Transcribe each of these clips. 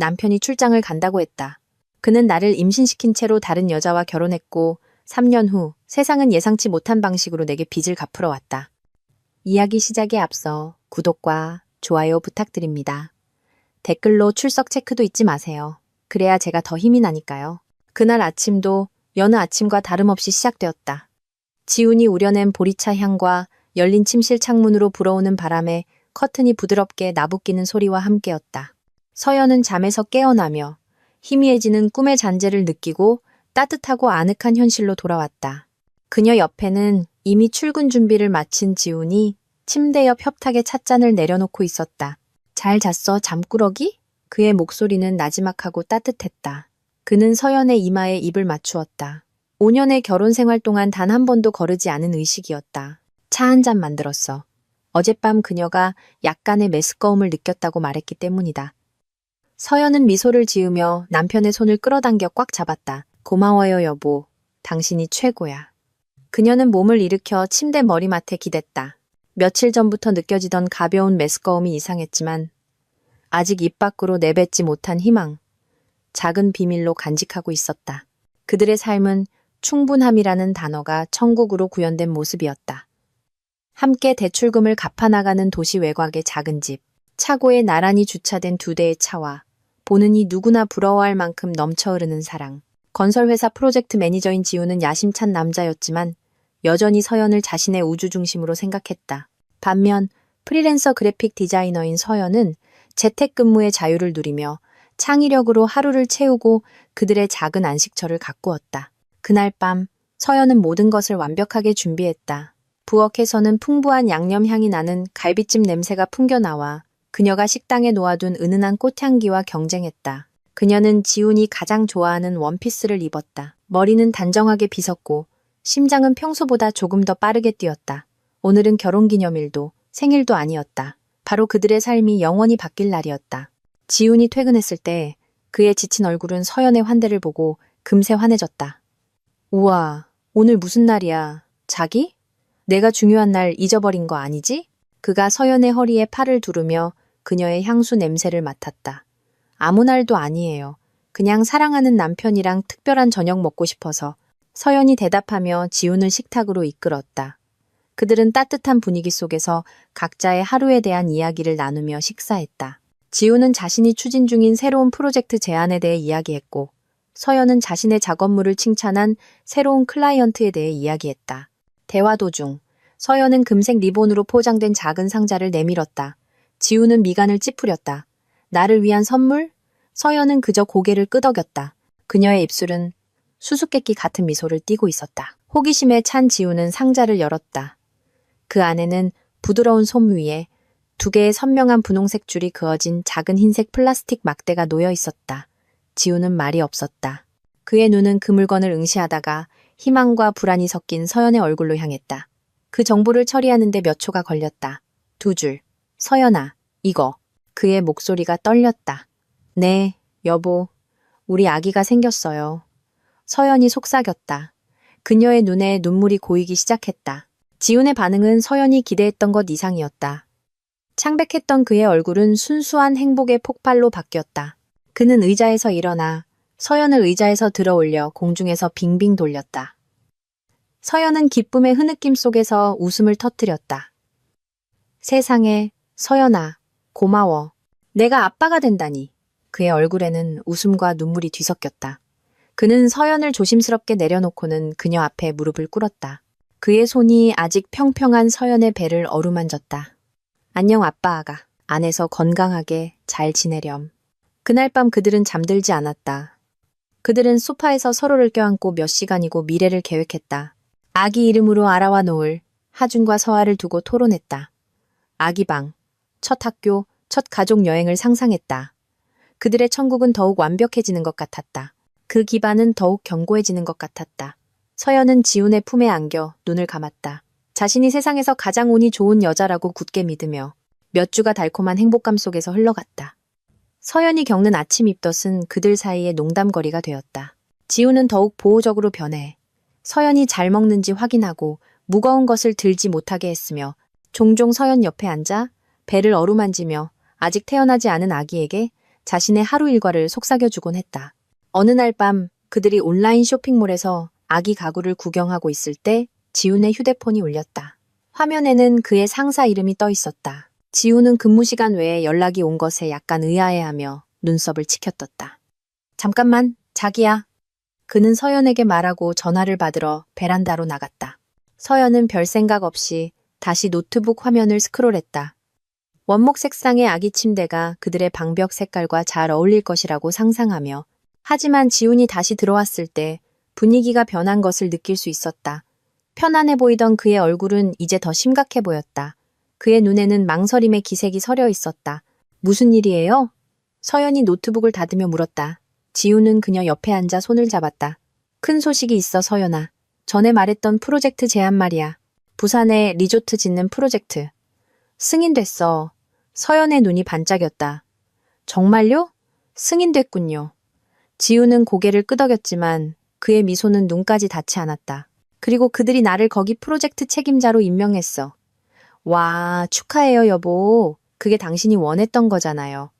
남편이 출장을 간다고 했다. 그는 나를 임신시킨 채로 다른 여자와 결혼했고 3년 후 세상은 예상치 못한 방식으로 내게 빚을 갚으러 왔다. 이야기 시작에 앞서 구독과 좋아요 부탁드립니다. 댓글로 출석 체크도 잊지 마세요. 그래야 제가 더 힘이 나니까요. 그날 아침도 여느 아침과 다름없이 시작되었다. 지훈이 우려낸 보리차 향과 열린 침실 창문으로 불어오는 바람에 커튼이 부드럽게 나부끼는 소리와 함께였다. 서연은 잠에서 깨어나며 희미해지는 꿈의 잔재를 느끼고 따뜻하고 아늑한 현실로 돌아왔다. 그녀 옆에는 이미 출근 준비를 마친 지훈이 침대 옆 협탁에 찻잔을 내려놓고 있었다. 잘 잤어, 잠꾸러기? 그의 목소리는 나지막하고 따뜻했다. 그는 서연의 이마에 입을 맞추었다. 5년의 결혼 생활 동안 단 한 번도 거르지 않은 의식이었다. 차 한 잔 만들었어. 어젯밤 그녀가 약간의 메스꺼움을 느꼈다고 말했기 때문이다. 서연은 미소를 지으며 남편의 손을 끌어당겨 꽉 잡았다. 고마워요, 여보. 당신이 최고야. 그녀는 몸을 일으켜 침대 머리맡에 기댔다. 며칠 전부터 느껴지던 가벼운 메스꺼움이 이상했지만 아직 입 밖으로 내뱉지 못한 희망, 작은 비밀로 간직하고 있었다. 그들의 삶은 충분함이라는 단어가 천국으로 구현된 모습이었다. 함께 대출금을 갚아나가는 도시 외곽의 작은 집, 차고에 나란히 주차된 2대의 차와 보는 이 누구나 부러워할 만큼 넘쳐흐르는 사랑. 건설회사 프로젝트 매니저인 지우는 야심찬 남자였지만 여전히 서연을 자신의 우주 중심으로 생각했다. 반면 프리랜서 그래픽 디자이너인 서연은 재택근무의 자유를 누리며 창의력으로 하루를 채우고 그들의 작은 안식처를 가꾸었다. 그날 밤 서연은 모든 것을 완벽하게 준비했다. 부엌에서는 풍부한 양념 향이 나는 갈비찜 냄새가 풍겨나와 그녀가 식당에 놓아둔 은은한 꽃향기와 경쟁했다. 그녀는 지훈이 가장 좋아하는 원피스를 입었다. 머리는 단정하게 빗었고 심장은 평소보다 조금 더 빠르게 뛰었다. 오늘은 결혼기념일도 생일도 아니었다. 바로 그들의 삶이 영원히 바뀔 날이었다. 지훈이 퇴근했을 때 그의 지친 얼굴은 서연의 환대를 보고 금세 환해졌다. 우와, 오늘 무슨 날이야? 자기? 내가 중요한 날 잊어버린 거 아니지? 그가 서연의 허리에 팔을 두르며 그녀의 향수 냄새를 맡았다. 아무 날도 아니에요. 그냥 사랑하는 남편이랑 특별한 저녁 먹고 싶어서. 서연이 대답하며 지훈을 식탁으로 이끌었다. 그들은 따뜻한 분위기 속에서 각자의 하루에 대한 이야기를 나누며 식사했다. 지훈은 자신이 추진 중인 새로운 프로젝트 제안에 대해 이야기했고, 서연은 자신의 작업물을 칭찬한 새로운 클라이언트에 대해 이야기했다. 대화 도중 서연은 금색 리본으로 포장된 작은 상자를 내밀었다. 지훈은 미간을 찌푸렸다. 나를 위한 선물? 서연은 그저 고개를 끄덕였다. 그녀의 입술은 수수께끼 같은 미소를 띠고 있었다. 호기심에 찬 지훈은 상자를 열었다. 그 안에는 부드러운 솜 위에 2개의 선명한 분홍색 줄이 그어진 작은 흰색 플라스틱 막대가 놓여 있었다. 지훈은 말이 없었다. 그의 눈은 그 물건을 응시하다가 희망과 불안이 섞인 서연의 얼굴로 향했다. 그 정보를 처리하는데 몇 초가 걸렸다. 2줄. 서연아, 이거. 그의 목소리가 떨렸다. 네, 여보. 우리 아기가 생겼어요. 서연이 속삭였다. 그녀의 눈에 눈물이 고이기 시작했다. 지훈의 반응은 서연이 기대했던 것 이상이었다. 창백했던 그의 얼굴은 순수한 행복의 폭발로 바뀌었다. 그는 의자에서 일어나 서연을 의자에서 들어올려 공중에서 빙빙 돌렸다. 서연은 기쁨의 흐느낌 속에서 웃음을 터뜨렸다. 세상에, 서연아, 고마워. 내가 아빠가 된다니. 그의 얼굴에는 웃음과 눈물이 뒤섞였다. 그는 서연을 조심스럽게 내려놓고는 그녀 앞에 무릎을 꿇었다. 그의 손이 아직 평평한 서연의 배를 어루만졌다. 안녕 아빠 아가. 안에서 건강하게 잘 지내렴. 그날 밤 그들은 잠들지 않았다. 그들은 소파에서 서로를 껴안고 몇 시간이고 미래를 계획했다. 아기 이름으로 아라와 노을, 하준과 서아를 두고 토론했다. 아기 방, 첫 학교, 첫 가족 여행을 상상했다. 그들의 천국은 더욱 완벽해지는 것 같았다. 그 기반은 더욱 견고해지는 것 같았다. 서연은 지훈의 품에 안겨 눈을 감았다. 자신이 세상에서 가장 운이 좋은 여자라고 굳게 믿으며 몇 주가 달콤한 행복감 속에서 흘러갔다. 서연이 겪는 아침 입덧은 그들 사이의 농담거리가 되었다. 지훈은 더욱 보호적으로 변해 서연이 잘 먹는지 확인하고 무거운 것을 들지 못하게 했으며 종종 서연 옆에 앉아 배를 어루만지며 아직 태어나지 않은 아기에게 자신의 하루 일과를 속삭여주곤 했다. 어느 날 밤 그들이 온라인 쇼핑몰에서 아기 가구를 구경하고 있을 때 지훈의 휴대폰이 울렸다. 화면에는 그의 상사 이름이 떠 있었다. 지훈은 근무 시간 외에 연락이 온 것에 약간 의아해하며 눈썹을 치켜떴다. 잠깐만, 자기야. 그는 서연에게 말하고 전화를 받으러 베란다로 나갔다. 서연은 별 생각 없이 다시 노트북 화면을 스크롤했다. 원목 색상의 아기 침대가 그들의 방벽 색깔과 잘 어울릴 것이라고 상상하며 하지만 지훈이 다시 들어왔을 때 분위기가 변한 것을 느낄 수 있었다. 편안해 보이던 그의 얼굴은 이제 더 심각해 보였다. 그의 눈에는 망설임의 기색이 서려 있었다. 무슨 일이에요? 서연이 노트북을 닫으며 물었다. 지훈은 그녀 옆에 앉아 손을 잡았다. 큰 소식이 있어 서연아. 전에 말했던 프로젝트 제안 말이야. 부산에 리조트 짓는 프로젝트. 승인됐어. 서연의 눈이 반짝였다. 정말요? 승인됐군요. 지훈은 고개를 끄덕였지만 그의 미소는 눈까지 닿지 않았다. 그리고 그들이 나를 거기 프로젝트 책임자로 임명했어. 와, 축하해요 여보. 그게 당신이 원했던 거잖아요.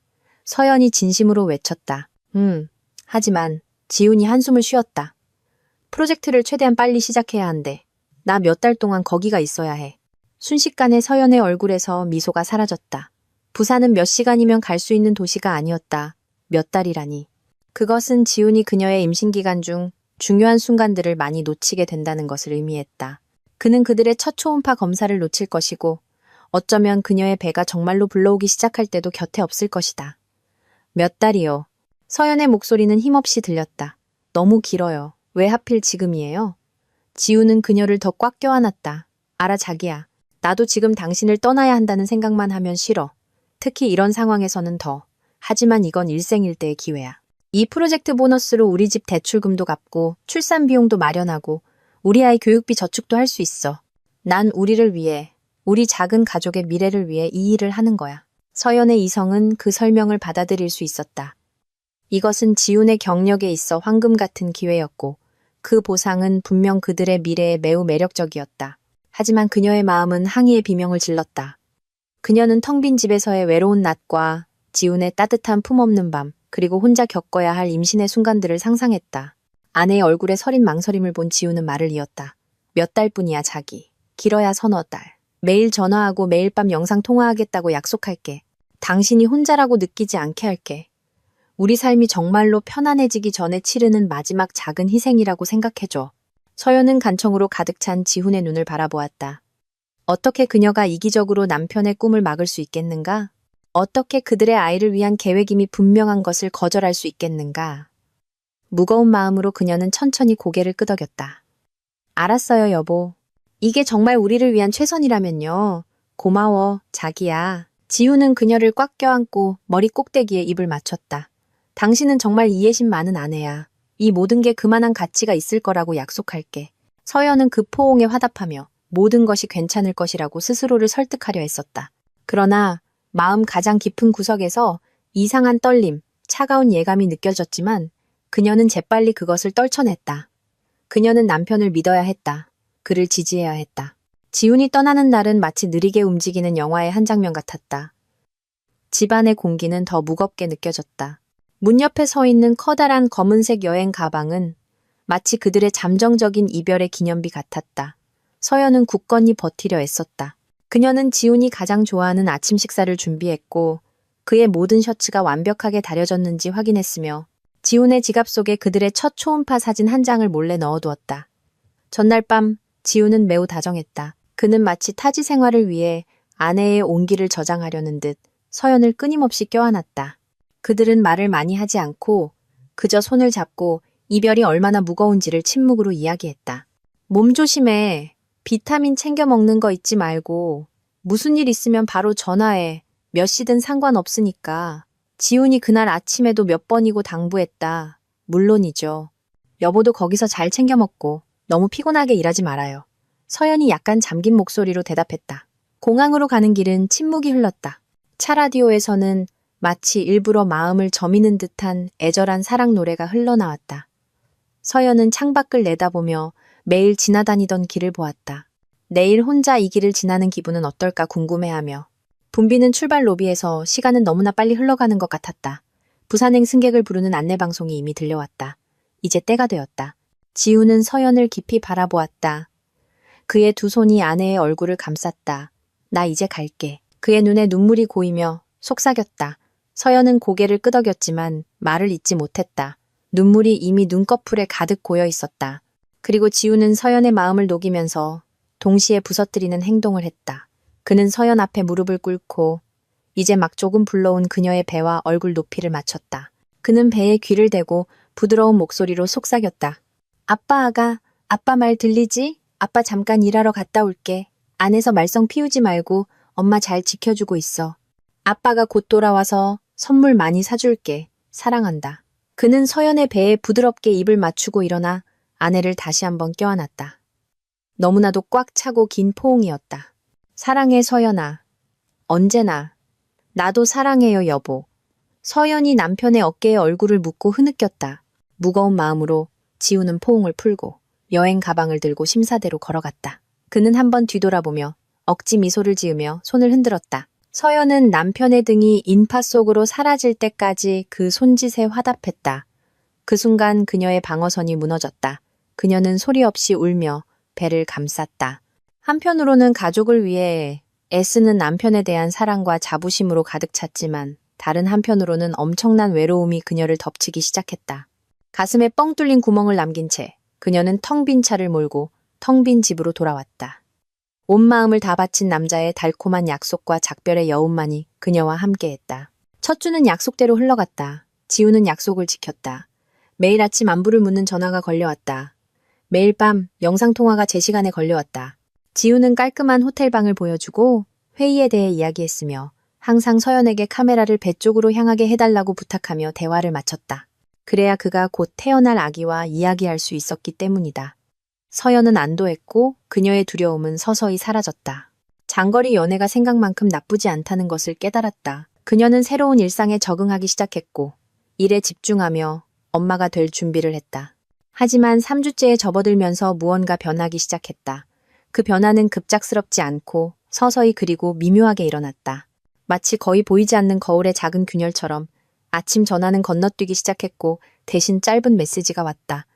서연이 진심으로 외쳤다. 하지만 지훈이 한숨을 쉬었다. 프로젝트를 최대한 빨리 시작해야 한대. 나 몇 달 동안 거기가 있어야 해. 순식간에 서연의 얼굴에서 미소가 사라졌다. 부산은 몇 시간이면 갈 수 있는 도시가 아니었다. 몇 달이라니. 그것은 지훈이 그녀의 임신 기간 중 중요한 순간들을 많이 놓치게 된다는 것을 의미했다. 그는 그들의 첫 초음파 검사를 놓칠 것이고 어쩌면 그녀의 배가 정말로 불러오기 시작할 때도 곁에 없을 것이다. 몇 달이요. 서연의 목소리는 힘없이 들렸다. 너무 길어요. 왜 하필 지금이에요? 지훈은 그녀를 더 꽉 껴안았다. 알아 자기야. 나도 지금 당신을 떠나야 한다는 생각만 하면 싫어. 특히 이런 상황에서는 더. 하지만 이건 일생일대의 기회야. 이 프로젝트 보너스로 우리 집 대출금도 갚고 출산 비용도 마련하고 우리 아이 교육비 저축도 할 수 있어. 난 우리를 위해, 우리 작은 가족의 미래를 위해 이 일을 하는 거야. 서연의 이성은 그 설명을 받아들일 수 있었다. 이것은 지훈의 경력에 있어 황금 같은 기회였고 그 보상은 분명 그들의 미래에 매우 매력적이었다. 하지만 그녀의 마음은 항의의 비명을 질렀다. 그녀는 텅 빈 집에서의 외로운 낮과 지훈의 따뜻한 품없는 밤, 그리고 혼자 겪어야 할 임신의 순간들을 상상했다. 아내의 얼굴에 서린 망설임을 본 지훈은 말을 이었다. 몇 달뿐이야 자기. 길어야 서너 달. 매일 전화하고 매일 밤 영상 통화하겠다고 약속할게. 당신이 혼자라고 느끼지 않게 할게. 우리 삶이 정말로 편안해지기 전에 치르는 마지막 작은 희생이라고 생각해줘. 서연은 간청으로 가득 찬 지훈의 눈을 바라보았다. 어떻게 그녀가 이기적으로 남편의 꿈을 막을 수 있겠는가? 어떻게 그들의 아이를 위한 계획임이 분명한 것을 거절할 수 있겠는가? 무거운 마음으로 그녀는 천천히 고개를 끄덕였다. 알았어요, 여보. 이게 정말 우리를 위한 최선이라면요. 고마워, 자기야. 지훈은 그녀를 꽉 껴안고 머리 꼭대기에 입을 맞췄다. 당신은 정말 이해심 많은 아내야. 이 모든 게 그만한 가치가 있을 거라고 약속할게. 서연은 그 포옹에 화답하며 모든 것이 괜찮을 것이라고 스스로를 설득하려 했었다. 그러나 마음 가장 깊은 구석에서 이상한 떨림, 차가운 예감이 느껴졌지만 그녀는 재빨리 그것을 떨쳐냈다. 그녀는 남편을 믿어야 했다. 그를 지지해야 했다. 지훈이 떠나는 날은 마치 느리게 움직이는 영화의 한 장면 같았다. 집안의 공기는 더 무겁게 느껴졌다. 문 옆에 서 있는 커다란 검은색 여행 가방은 마치 그들의 잠정적인 이별의 기념비 같았다. 서연은 굳건히 버티려 애썼다. 그녀는 지훈이 가장 좋아하는 아침 식사를 준비했고 그의 모든 셔츠가 완벽하게 다려졌는지 확인했으며 지훈의 지갑 속에 그들의 첫 초음파 사진 한 장을 몰래 넣어두었다. 전날 밤 지훈은 매우 다정했다. 그는 마치 타지 생활을 위해 아내의 온기를 저장하려는 듯 서연을 끊임없이 껴안았다. 그들은 말을 많이 하지 않고 그저 손을 잡고 이별이 얼마나 무거운지를 침묵으로 이야기했다. 몸 조심해. 비타민 챙겨 먹는 거 잊지 말고. 무슨 일 있으면 바로 전화해. 몇 시든 상관없으니까. 지훈이 그날 아침에도 몇 번이고 당부했다. 물론이죠. 여보도 거기서 잘 챙겨 먹고 너무 피곤하게 일하지 말아요. 서연이 약간 잠긴 목소리로 대답했다. 공항으로 가는 길은 침묵이 흘렀다. 차 라디오에서는 마치 일부러 마음을 저미는 듯한 애절한 사랑 노래가 흘러나왔다. 서연은 창밖을 내다보며 매일 지나다니던 길을 보았다. 내일 혼자 이 길을 지나는 기분은 어떨까 궁금해하며 붐비는 출발 로비에서 시간은 너무나 빨리 흘러가는 것 같았다. 부산행 승객을 부르는 안내방송이 이미 들려왔다. 이제 때가 되었다. 지우는 서연을 깊이 바라보았다. 그의 두 손이 아내의 얼굴을 감쌌다. 나 이제 갈게. 그의 눈에 눈물이 고이며 속삭였다. 서연은 고개를 끄덕였지만 말을 잇지 못했다. 눈물이 이미 눈꺼풀에 가득 고여 있었다. 그리고 지우는 서연의 마음을 녹이면서 동시에 부서뜨리는 행동을 했다. 그는 서연 앞에 무릎을 꿇고 이제 막 조금 불러온 그녀의 배와 얼굴 높이를 맞췄다. 그는 배에 귀를 대고 부드러운 목소리로 속삭였다. 아빠 말 들리지? 아빠 잠깐 일하러 갔다 올게. 안에서 말썽 피우지 말고 엄마 잘 지켜주고 있어. 아빠가 곧 돌아와서 선물 많이 사줄게. 사랑한다. 그는 서연의 배에 부드럽게 입을 맞추고 일어나 아내를 다시 한번 껴안았다. 너무나도 꽉 차고 긴 포옹이었다. 사랑해 서연아. 언제나. 나도 사랑해요 여보. 서연이 남편의 어깨에 얼굴을 묻고 흐느꼈다. 무거운 마음으로 지우는 포옹을 풀고 여행 가방을 들고 심사대로 걸어갔다. 그는 한번 뒤돌아보며 억지 미소를 지으며 손을 흔들었다. 서연은 남편의 등이 인파 속으로 사라질 때까지 그 손짓에 화답했다. 그 순간 그녀의 방어선이 무너졌다. 그녀는 소리 없이 울며 배를 감쌌다. 한편으로는 가족을 위해 애쓰는 남편에 대한 사랑과 자부심으로 가득 찼지만 다른 한편으로는 엄청난 외로움이 그녀를 덮치기 시작했다. 가슴에 뻥 뚫린 구멍을 남긴 채 그녀는 텅 빈 차를 몰고 텅 빈 집으로 돌아왔다. 온 마음을 다 바친 남자의 달콤한 약속과 작별의 여운만이 그녀와 함께했다. 첫 주는 약속대로 흘러갔다. 지우는 약속을 지켰다. 매일 아침 안부를 묻는 전화가 걸려왔다. 매일 밤 영상통화가 제 시간에 걸려왔다. 지우는 깔끔한 호텔방을 보여주고 회의에 대해 이야기했으며 항상 서연에게 카메라를 배 쪽으로 향하게 해달라고 부탁하며 대화를 마쳤다. 그래야 그가 곧 태어날 아기와 이야기할 수 있었기 때문이다. 서연은 안도했고 그녀의 두려움은 서서히 사라졌다. 장거리 연애가 생각만큼 나쁘지 않다는 것을 깨달았다. 그녀는 새로운 일상에 적응하기 시작했고 일에 집중하며 엄마가 될 준비를 했다. 하지만 3주째에 접어들면서 무언가 변하기 시작했다. 그 변화는 급작스럽지 않고 서서히 그리고 미묘하게 일어났다. 마치 거의 보이지 않는 거울의 작은 균열처럼 아침 전화는 건너뛰기 시작했고 대신 짧은 메시지가 왔다.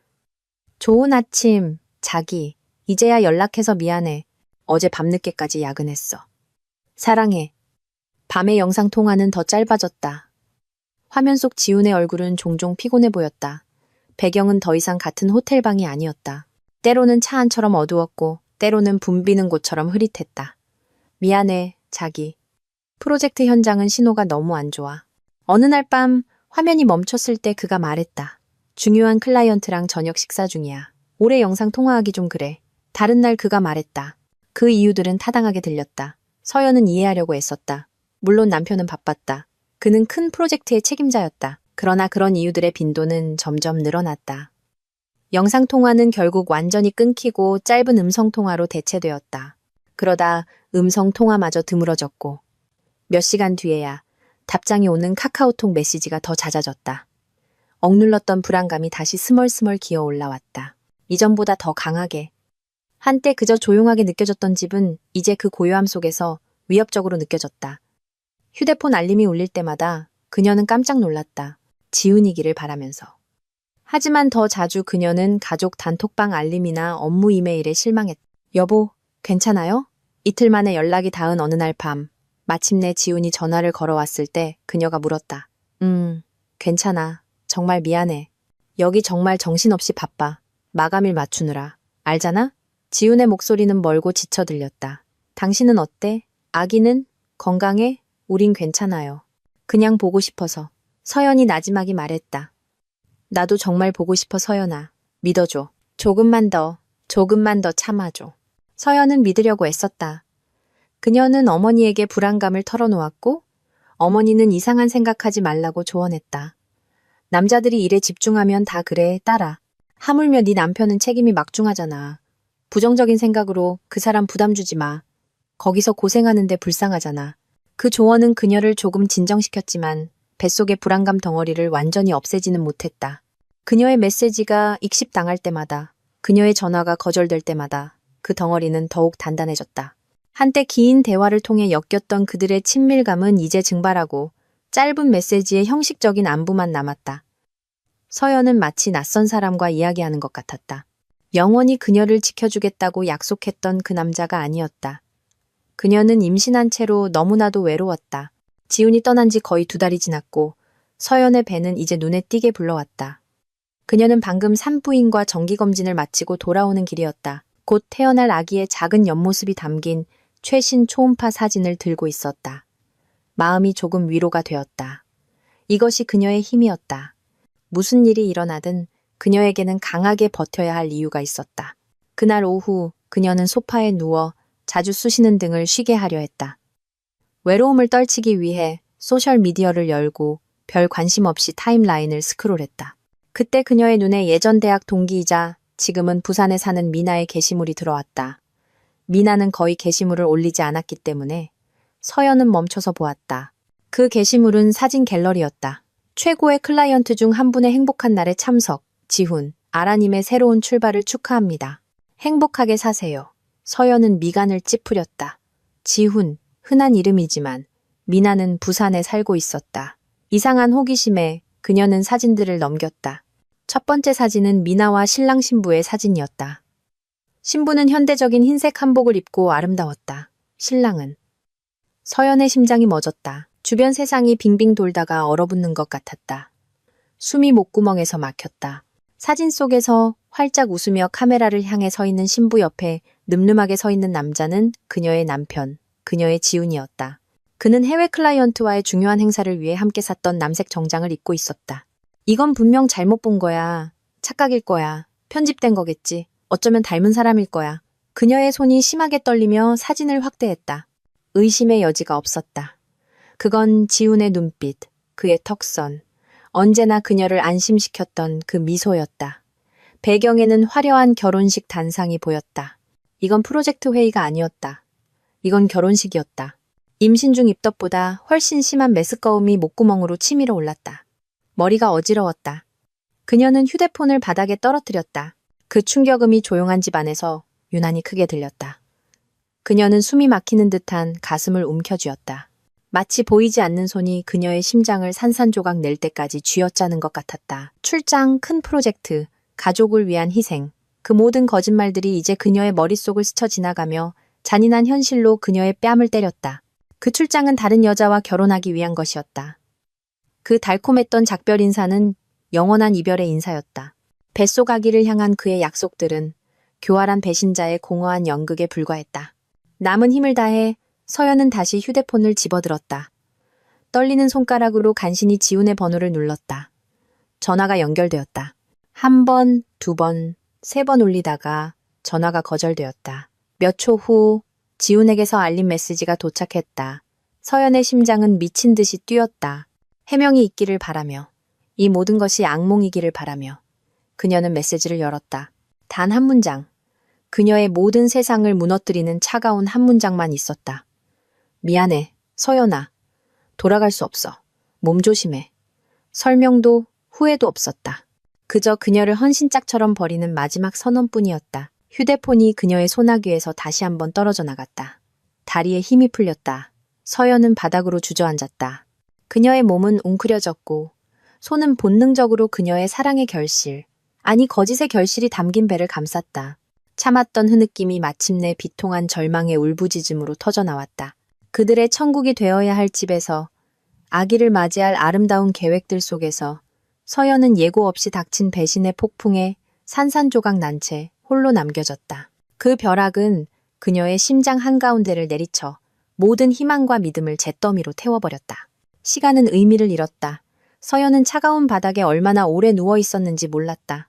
좋은 아침, 자기. 이제야 연락해서 미안해. 어제 밤늦게까지 야근했어. 사랑해. 밤의 영상통화는 더 짧아졌다. 화면 속 지훈의 얼굴은 종종 피곤해 보였다. 배경은 더 이상 같은 호텔방이 아니었다. 때로는 차 안처럼 어두웠고 때로는 붐비는 곳처럼 흐릿했다. 미안해, 자기. 프로젝트 현장은 신호가 너무 안 좋아. 어느 날 밤 화면이 멈췄을 때 그가 말했다. 중요한 클라이언트랑 저녁 식사 중이야. 올해 영상 통화하기 좀 그래. 다른 날 그가 말했다. 그 이유들은 타당하게 들렸다. 서연은 이해하려고 애썼다. 물론 남편은 바빴다. 그는 큰 프로젝트의 책임자였다. 그러나 그런 이유들의 빈도는 점점 늘어났다. 영상통화는 결국 완전히 끊기고 짧은 음성통화로 대체되었다. 그러다 음성통화마저 드물어졌고 몇 시간 뒤에야 답장이 오는 카카오톡 메시지가 더 잦아졌다. 억눌렀던 불안감이 다시 스멀스멀 기어 올라왔다. 이전보다 더 강하게. 한때 그저 조용하게 느껴졌던 집은 이제 그 고요함 속에서 위협적으로 느껴졌다. 휴대폰 알림이 울릴 때마다 그녀는 깜짝 놀랐다. 지훈이기를 바라면서. 하지만 더 자주 그녀는 가족 단톡방 알림이나 업무 이메일에 실망했다. 여보, 괜찮아요? 이틀 만에 연락이 닿은 어느 날 밤, 마침내 지훈이 전화를 걸어왔을 때 그녀가 물었다. 괜찮아. 정말 미안해. 여기 정말 정신없이 바빠. 마감일 맞추느라. 알잖아? 지훈의 목소리는 멀고 지쳐 들렸다. 당신은 어때? 아기는? 건강해? 우린 괜찮아요. 그냥 보고 싶어서. 서연이 나지막이 말했다. 나도 정말 보고 싶어 서연아. 믿어줘. 조금만 더 참아줘. 서연은 믿으려고 애썼다. 그녀는 어머니에게 불안감을 털어놓았고 어머니는 이상한 생각하지 말라고 조언했다. 남자들이 일에 집중하면 다 그래, 딸아. 하물며 네 남편은 책임이 막중하잖아. 부정적인 생각으로 그 사람 부담 주지 마. 거기서 고생하는데 불쌍하잖아. 그 조언은 그녀를 조금 진정시켰지만 뱃속의 불안감 덩어리를 완전히 없애지는 못했다. 그녀의 메시지가 익십당할 때마다, 그녀의 전화가 거절될 때마다 그 덩어리는 더욱 단단해졌다. 한때 긴 대화를 통해 엮였던 그들의 친밀감은 이제 증발하고 짧은 메시지에 형식적인 안부만 남았다. 서연은 마치 낯선 사람과 이야기하는 것 같았다. 영원히 그녀를 지켜주겠다고 약속했던 그 남자가 아니었다. 그녀는 임신한 채로 너무나도 외로웠다. 지훈이 떠난 지 거의 2달이 지났고 서연의 배는 이제 눈에 띄게 불러왔다. 그녀는 방금 산부인과 정기검진을 마치고 돌아오는 길이었다. 곧 태어날 아기의 작은 옆모습이 담긴 최신 초음파 사진을 들고 있었다. 마음이 조금 위로가 되었다. 이것이 그녀의 힘이었다. 무슨 일이 일어나든 그녀에게는 강하게 버텨야 할 이유가 있었다. 그날 오후 그녀는 소파에 누워 자주 쑤시는 등을 쉬게 하려 했다. 외로움을 떨치기 위해 소셜미디어를 열고 별 관심 없이 타임라인을 스크롤했다. 그때 그녀의 눈에 예전 대학 동기이자 지금은 부산에 사는 미나의 게시물이 들어왔다. 미나는 거의 게시물을 올리지 않았기 때문에 서연은 멈춰서 보았다. 그 게시물은 사진 갤러리였다. 최고의 클라이언트 중 한 분의 행복한 날에 참석, 지훈, 아라님의 새로운 출발을 축하합니다. 행복하게 사세요. 서연은 미간을 찌푸렸다. 지훈, 흔한 이름이지만 미나는 부산에 살고 있었다. 이상한 호기심에 그녀는 사진들을 넘겼다. 첫 번째 사진은 미나와 신랑 신부의 사진이었다. 신부는 현대적인 흰색 한복을 입고 아름다웠다. 신랑은 서연의 심장이 멎었다. 주변 세상이 빙빙 돌다가 얼어붙는 것 같았다. 숨이 목구멍에서 막혔다. 사진 속에서 활짝 웃으며 카메라를 향해 서 있는 신부 옆에 늠름하게 서 있는 남자는 그녀의 남편, 그녀의 지훈이었다. 그는 해외 클라이언트와의 중요한 행사를 위해 함께 샀던 남색 정장을 입고 있었다. 이건 분명 잘못 본 거야. 착각일 거야. 편집된 거겠지. 어쩌면 닮은 사람일 거야. 그녀의 손이 심하게 떨리며 사진을 확대했다. 의심의 여지가 없었다. 그건 지훈의 눈빛, 그의 턱선, 언제나 그녀를 안심시켰던 그 미소였다. 배경에는 화려한 결혼식 단상이 보였다. 이건 프로젝트 회의가 아니었다. 이건 결혼식이었다. 임신 중 입덧보다 훨씬 심한 메스꺼움이 목구멍으로 치밀어 올랐다. 머리가 어지러웠다. 그녀는 휴대폰을 바닥에 떨어뜨렸다. 그 충격음이 조용한 집 안에서 유난히 크게 들렸다. 그녀는 숨이 막히는 듯한 가슴을 움켜쥐었다. 마치 보이지 않는 손이 그녀의 심장을 산산조각 낼 때까지 쥐어짜는 것 같았다. 출장, 큰 프로젝트, 가족을 위한 희생, 그 모든 거짓말들이 이제 그녀의 머릿속을 스쳐 지나가며 잔인한 현실로 그녀의 뺨을 때렸다. 그 출장은 다른 여자와 결혼하기 위한 것이었다. 그 달콤했던 작별 인사는 영원한 이별의 인사였다. 뱃속 아기를 향한 그의 약속들은 교활한 배신자의 공허한 연극에 불과했다. 남은 힘을 다해 서연은 다시 휴대폰을 집어들었다. 떨리는 손가락으로 간신히 지훈의 번호를 눌렀다. 전화가 연결되었다. 1번, 2번, 3번 울리다가 전화가 거절되었다. 몇 초 후 지훈에게서 알림 메시지가 도착했다. 서연의 심장은 미친 듯이 뛰었다. 해명이 있기를 바라며, 이 모든 것이 악몽이기를 바라며 그녀는 메시지를 열었다. 단 한 문장. 그녀의 모든 세상을 무너뜨리는 차가운 한 문장만 있었다. 미안해, 서연아. 돌아갈 수 없어. 몸 조심해. 설명도 후회도 없었다. 그저 그녀를 헌신짝처럼 버리는 마지막 선언뿐이었다. 휴대폰이 그녀의 소나귀에서 다시 한번 떨어져 나갔다. 다리에 힘이 풀렸다. 서연은 바닥으로 주저앉았다. 그녀의 몸은 웅크려졌고 손은 본능적으로 그녀의 사랑의 결실, 아니 거짓의 결실이 담긴 배를 감쌌다. 참았던 흐느낌이 마침내 비통한 절망의 울부짖음으로 터져나왔다. 그들의 천국이 되어야 할 집에서, 아기를 맞이할 아름다운 계획들 속에서 서연은 예고 없이 닥친 배신의 폭풍에 산산조각 난 채 홀로 남겨졌다. 그 벼락은 그녀의 심장 한가운데를 내리쳐 모든 희망과 믿음을 잿더미로 태워버렸다. 시간은 의미를 잃었다. 서연은 차가운 바닥에 얼마나 오래 누워 있었는지 몰랐다.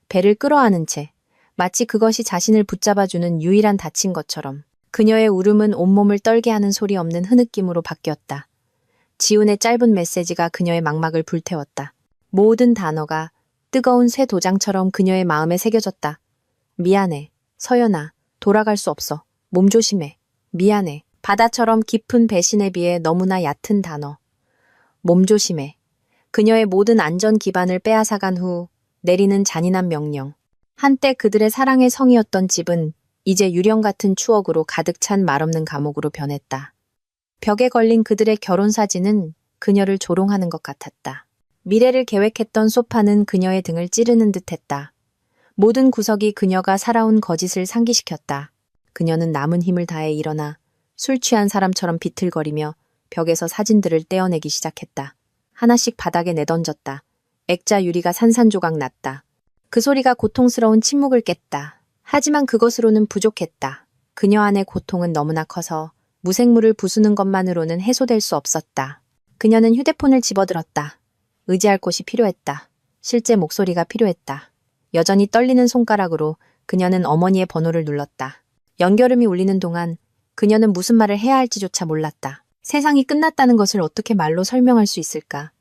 배를 끌어안은 채 마치 그것이 자신을 붙잡아주는 유일한 닻인 것처럼 그녀의 울음은 온몸을 떨게 하는 소리 없는 흐느낌으로 바뀌었다. 지훈의 짧은 메시지가 그녀의 망막을 불태웠다. 모든 단어가 뜨거운 쇠 도장처럼 그녀의 마음에 새겨졌다. 미안해, 서연아. 돌아갈 수 없어. 몸 조심해. 미안해. 바다처럼 깊은 배신에 비해 너무나 얕은 단어. 몸 조심해. 그녀의 모든 안전 기반을 빼앗아간 후 내리는 잔인한 명령. 한때 그들의 사랑의 성이었던 집은 이제 유령 같은 추억으로 가득 찬 말없는 감옥으로 변했다. 벽에 걸린 그들의 결혼 사진은 그녀를 조롱하는 것 같았다. 미래를 계획했던 소파는 그녀의 등을 찌르는 듯했다. 모든 구석이 그녀가 살아온 거짓을 상기시켰다. 그녀는 남은 힘을 다해 일어나 술 취한 사람처럼 비틀거리며 벽에서 사진들을 떼어내기 시작했다. 하나씩 바닥에 내던졌다. 액자 유리가 산산조각 났다. 그 소리가 고통스러운 침묵을 깼다. 하지만 그것으로는 부족했다. 그녀 안의 고통은 너무나 커서 무생물을 부수는 것만으로는 해소될 수 없었다. 그녀는 휴대폰을 집어들었다. 의지할 곳이 필요했다. 실제 목소리가 필요했다. 여전히 떨리는 손가락으로 그녀는 어머니의 번호를 눌렀다. 연결음이 울리는 동안 그녀는 무슨 말을 해야 할지조차 몰랐다. 세상이 끝났다는 것을 어떻게 말로 설명할 수 있을까?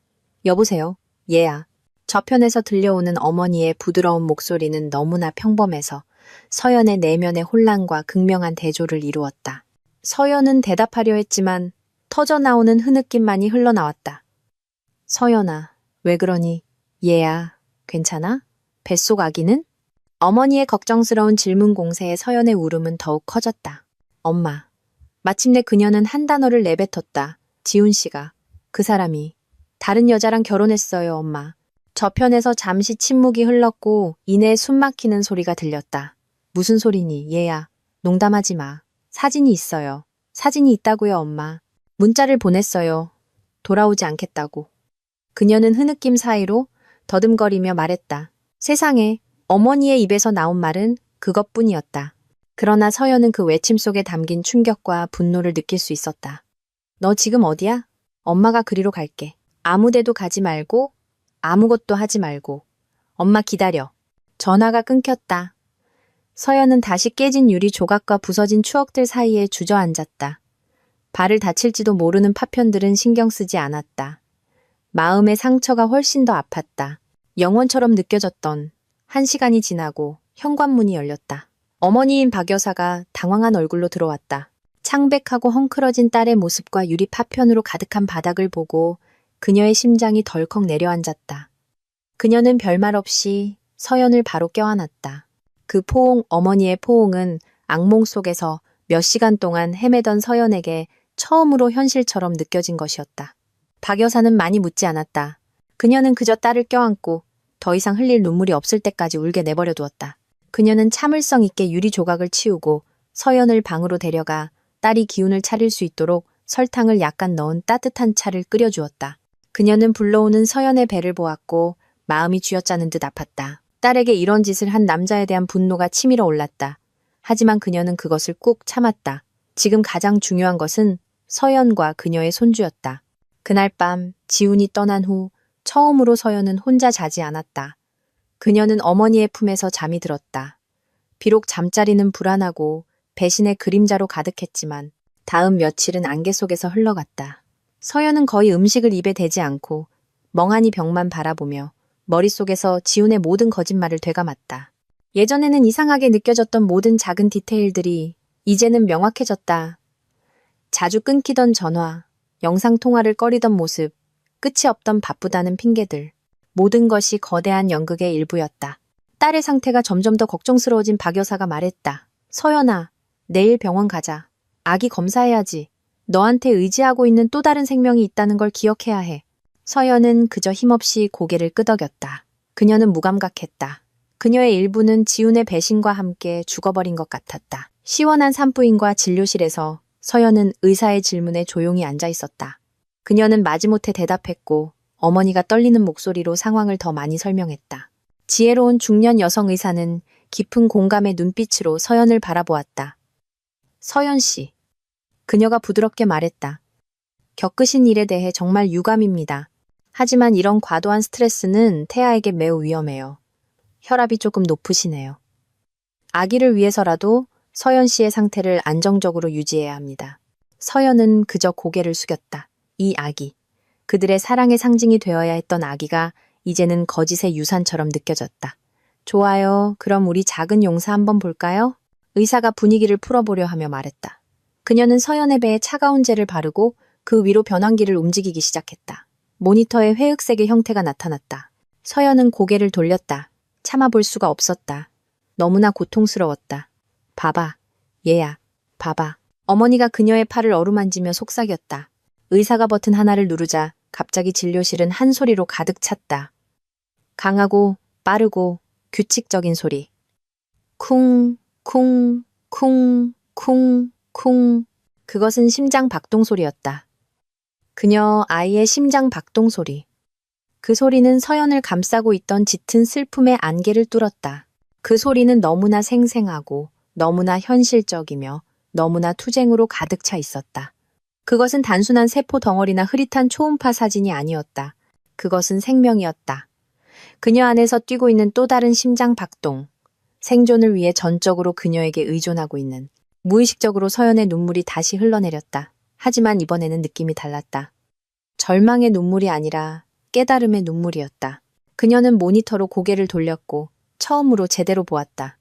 여보세요? 얘야. 저편에서 들려오는 어머니의 부드러운 목소리는 너무나 평범해서 서연의 내면의 혼란과 극명한 대조를 이루었다. 서연은 대답하려 했지만 터져나오는 흐느낌만이 흘러나왔다. 서연아, 왜 그러니? 얘야, 괜찮아? 뱃속 아기는? 어머니의 걱정스러운 질문 공세에 서연의 울음은 더욱 커졌다. 엄마. 마침내 그녀는 한 단어를 내뱉었다. 지훈 씨가. 그 사람이 다른 여자랑 결혼했어요, 엄마. 저편에서 잠시 침묵이 흘렀고 이내 숨 막히는 소리가 들렸다. 무슨 소리니, 얘야. 농담하지 마. 사진이 있어요. 사진이 있다고요, 엄마. 문자를 보냈어요. 돌아오지 않겠다고. 그녀는 흐느낌 사이로 더듬거리며 말했다. 세상에, 어머니의 입에서 나온 말은 그것뿐이었다. 그러나 서연은 그 외침 속에 담긴 충격과 분노를 느낄 수 있었다. 너 지금 어디야? 엄마가 그리로 갈게. 아무 데도 가지 말고 아무것도 하지 말고. 엄마 기다려. 전화가 끊겼다. 서연은 다시 깨진 유리 조각과 부서진 추억들 사이에 주저앉았다. 발을 다칠지도 모르는 파편들은 신경 쓰지 않았다. 마음의 상처가 훨씬 더 아팠다. 영원처럼 느껴졌던 1시간이 지나고 현관문이 열렸다. 어머니인 박 여사가 당황한 얼굴로 들어왔다. 창백하고 헝클어진 딸의 모습과 유리 파편으로 가득한 바닥을 보고 그녀의 심장이 덜컥 내려앉았다. 그녀는 별말 없이 서연을 바로 껴안았다. 그 포옹, 어머니의 포옹은 악몽 속에서 몇 시간 동안 헤매던 서연에게 처음으로 현실처럼 느껴진 것이었다. 박 여사는 많이 묻지 않았다. 그녀는 그저 딸을 껴안고 더 이상 흘릴 눈물이 없을 때까지 울게 내버려 두었다. 그녀는 참을성 있게 유리 조각을 치우고 서연을 방으로 데려가 딸이 기운을 차릴 수 있도록 설탕을 약간 넣은 따뜻한 차를 끓여주었다. 그녀는 불러오는 서연의 배를 보았고 마음이 쥐어짜는 듯 아팠다. 딸에게 이런 짓을 한 남자에 대한 분노가 치밀어 올랐다. 하지만 그녀는 그것을 꾹 참았다. 지금 가장 중요한 것은 서연과 그녀의 손주였다. 그날 밤 지훈이 떠난 후 처음으로 서연은 혼자 자지 않았다. 그녀는 어머니의 품에서 잠이 들었다. 비록 잠자리는 불안하고 배신의 그림자로 가득했지만 다음 며칠은 안개 속에서 흘러갔다. 서연은 거의 음식을 입에 대지 않고 멍하니 벽만 바라보며 머릿속에서 지훈의 모든 거짓말을 되감았다. 예전에는 이상하게 느껴졌던 모든 작은 디테일들이 이제는 명확해졌다. 자주 끊기던 전화, 영상통화를 꺼리던 모습, 끝이 없던 바쁘다는 핑계들. 모든 것이 거대한 연극의 일부였다. 딸의 상태가 점점 더 걱정스러워진 박 여사가 말했다. 서연아, 내일 병원 가자. 아기 검사해야지. 너한테 의지하고 있는 또 다른 생명이 있다는 걸 기억해야 해. 서연은 그저 힘없이 고개를 끄덕였다. 그녀는 무감각했다. 그녀의 일부는 지훈의 배신과 함께 죽어버린 것 같았다. 시원한 산부인과 진료실에서 서연은 의사의 질문에 조용히 앉아 있었다. 그녀는 마지못해 대답했고 어머니가 떨리는 목소리로 상황을 더 많이 설명했다. 지혜로운 중년 여성 의사는 깊은 공감의 눈빛으로 서연을 바라보았다. 서연 씨. 그녀가 부드럽게 말했다. 겪으신 일에 대해 정말 유감입니다. 하지만 이런 과도한 스트레스는 태아에게 매우 위험해요. 혈압이 조금 높으시네요. 아기를 위해서라도 서연 씨의 상태를 안정적으로 유지해야 합니다. 서연은 그저 고개를 숙였다. 이 아기. 그들의 사랑의 상징이 되어야 했던 아기가 이제는 거짓의 유산처럼 느껴졌다. 좋아요. 그럼 우리 작은 용사 한번 볼까요? 의사가 분위기를 풀어보려 하며 말했다. 그녀는 서연의 배에 차가운 젤을 바르고 그 위로 변환기를 움직이기 시작했다. 모니터에 회흑색의 형태가 나타났다. 서연은 고개를 돌렸다. 참아볼 수가 없었다. 너무나 고통스러웠다. 봐봐. 얘야. 봐봐. 어머니가 그녀의 팔을 어루만지며 속삭였다. 의사가 버튼 하나를 누르자 갑자기 진료실은 한 소리로 가득 찼다. 강하고 빠르고 규칙적인 소리. 쿵, 쿵, 쿵, 쿵, 쿵. 그것은 심장 박동 소리였다. 그녀 아이의 심장 박동 소리. 그 소리는 서연을 감싸고 있던 짙은 슬픔의 안개를 뚫었다. 그 소리는 너무나 생생하고 너무나 현실적이며 너무나 투쟁으로 가득 차 있었다. 그것은 단순한 세포 덩어리나 흐릿한 초음파 사진이 아니었다. 그것은 생명이었다. 그녀 안에서 뛰고 있는 또 다른 심장 박동. 생존을 위해 전적으로 그녀에게 의존하고 있는. 무의식적으로 서연의 눈물이 다시 흘러내렸다. 하지만 이번에는 느낌이 달랐다. 절망의 눈물이 아니라 깨달음의 눈물이었다. 그녀는 모니터로 고개를 돌렸고 처음으로 제대로 보았다.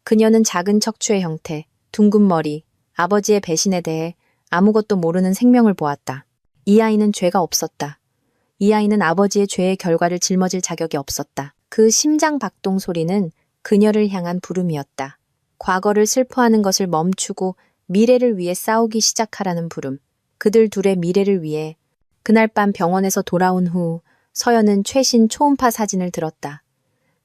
그녀는 작은 척추의 형태, 둥근 머리, 아버지의 배신에 대해 아무것도 모르는 생명을 보았다. 이 아이는 죄가 없었다. 이 아이는 아버지의 죄의 결과를 짊어질 자격이 없었다. 그 심장 박동 소리는 그녀를 향한 부름이었다. 과거를 슬퍼하는 것을 멈추고 미래를 위해 싸우기 시작하라는 부름. 그들 둘의 미래를 위해. 그날 밤 병원에서 돌아온 후 서연은 최신 초음파 사진을 들었다.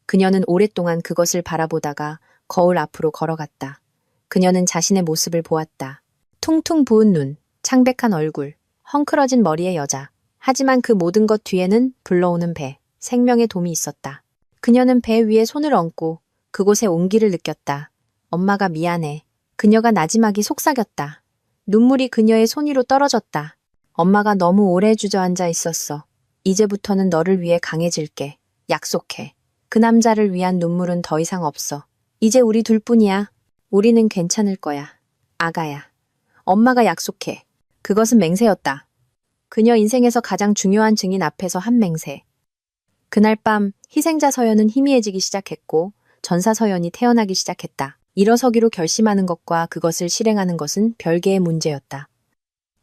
그녀는 오랫동안 그것을 바라보다가 거울 앞으로 걸어갔다. 그녀는 자신의 모습을 보았다. 퉁퉁 부은 눈, 창백한 얼굴, 헝클어진 머리의 여자. 하지만 그 모든 것 뒤에는 불러오는 배, 생명의 돔이 있었다. 그녀는 배 위에 손을 얹고 그곳에 온기를 느꼈다. 엄마가 미안해. 그녀가 나지막이 속삭였다. 눈물이 그녀의 손 위로 떨어졌다. 엄마가 너무 오래 주저앉아 있었어. 이제부터는 너를 위해 강해질게. 약속해. 그 남자를 위한 눈물은 더 이상 없어. 이제 우리 둘뿐이야. 우리는 괜찮을 거야. 아가야. 엄마가 약속해. 그것은 맹세였다. 그녀 인생에서 가장 중요한 증인 앞에서 한 맹세. 그날 밤 희생자 서연은 희미해지기 시작했고 전사 서연이 태어나기 시작했다. 일어서기로 결심하는 것과 그것을 실행하는 것은 별개의 문제였다.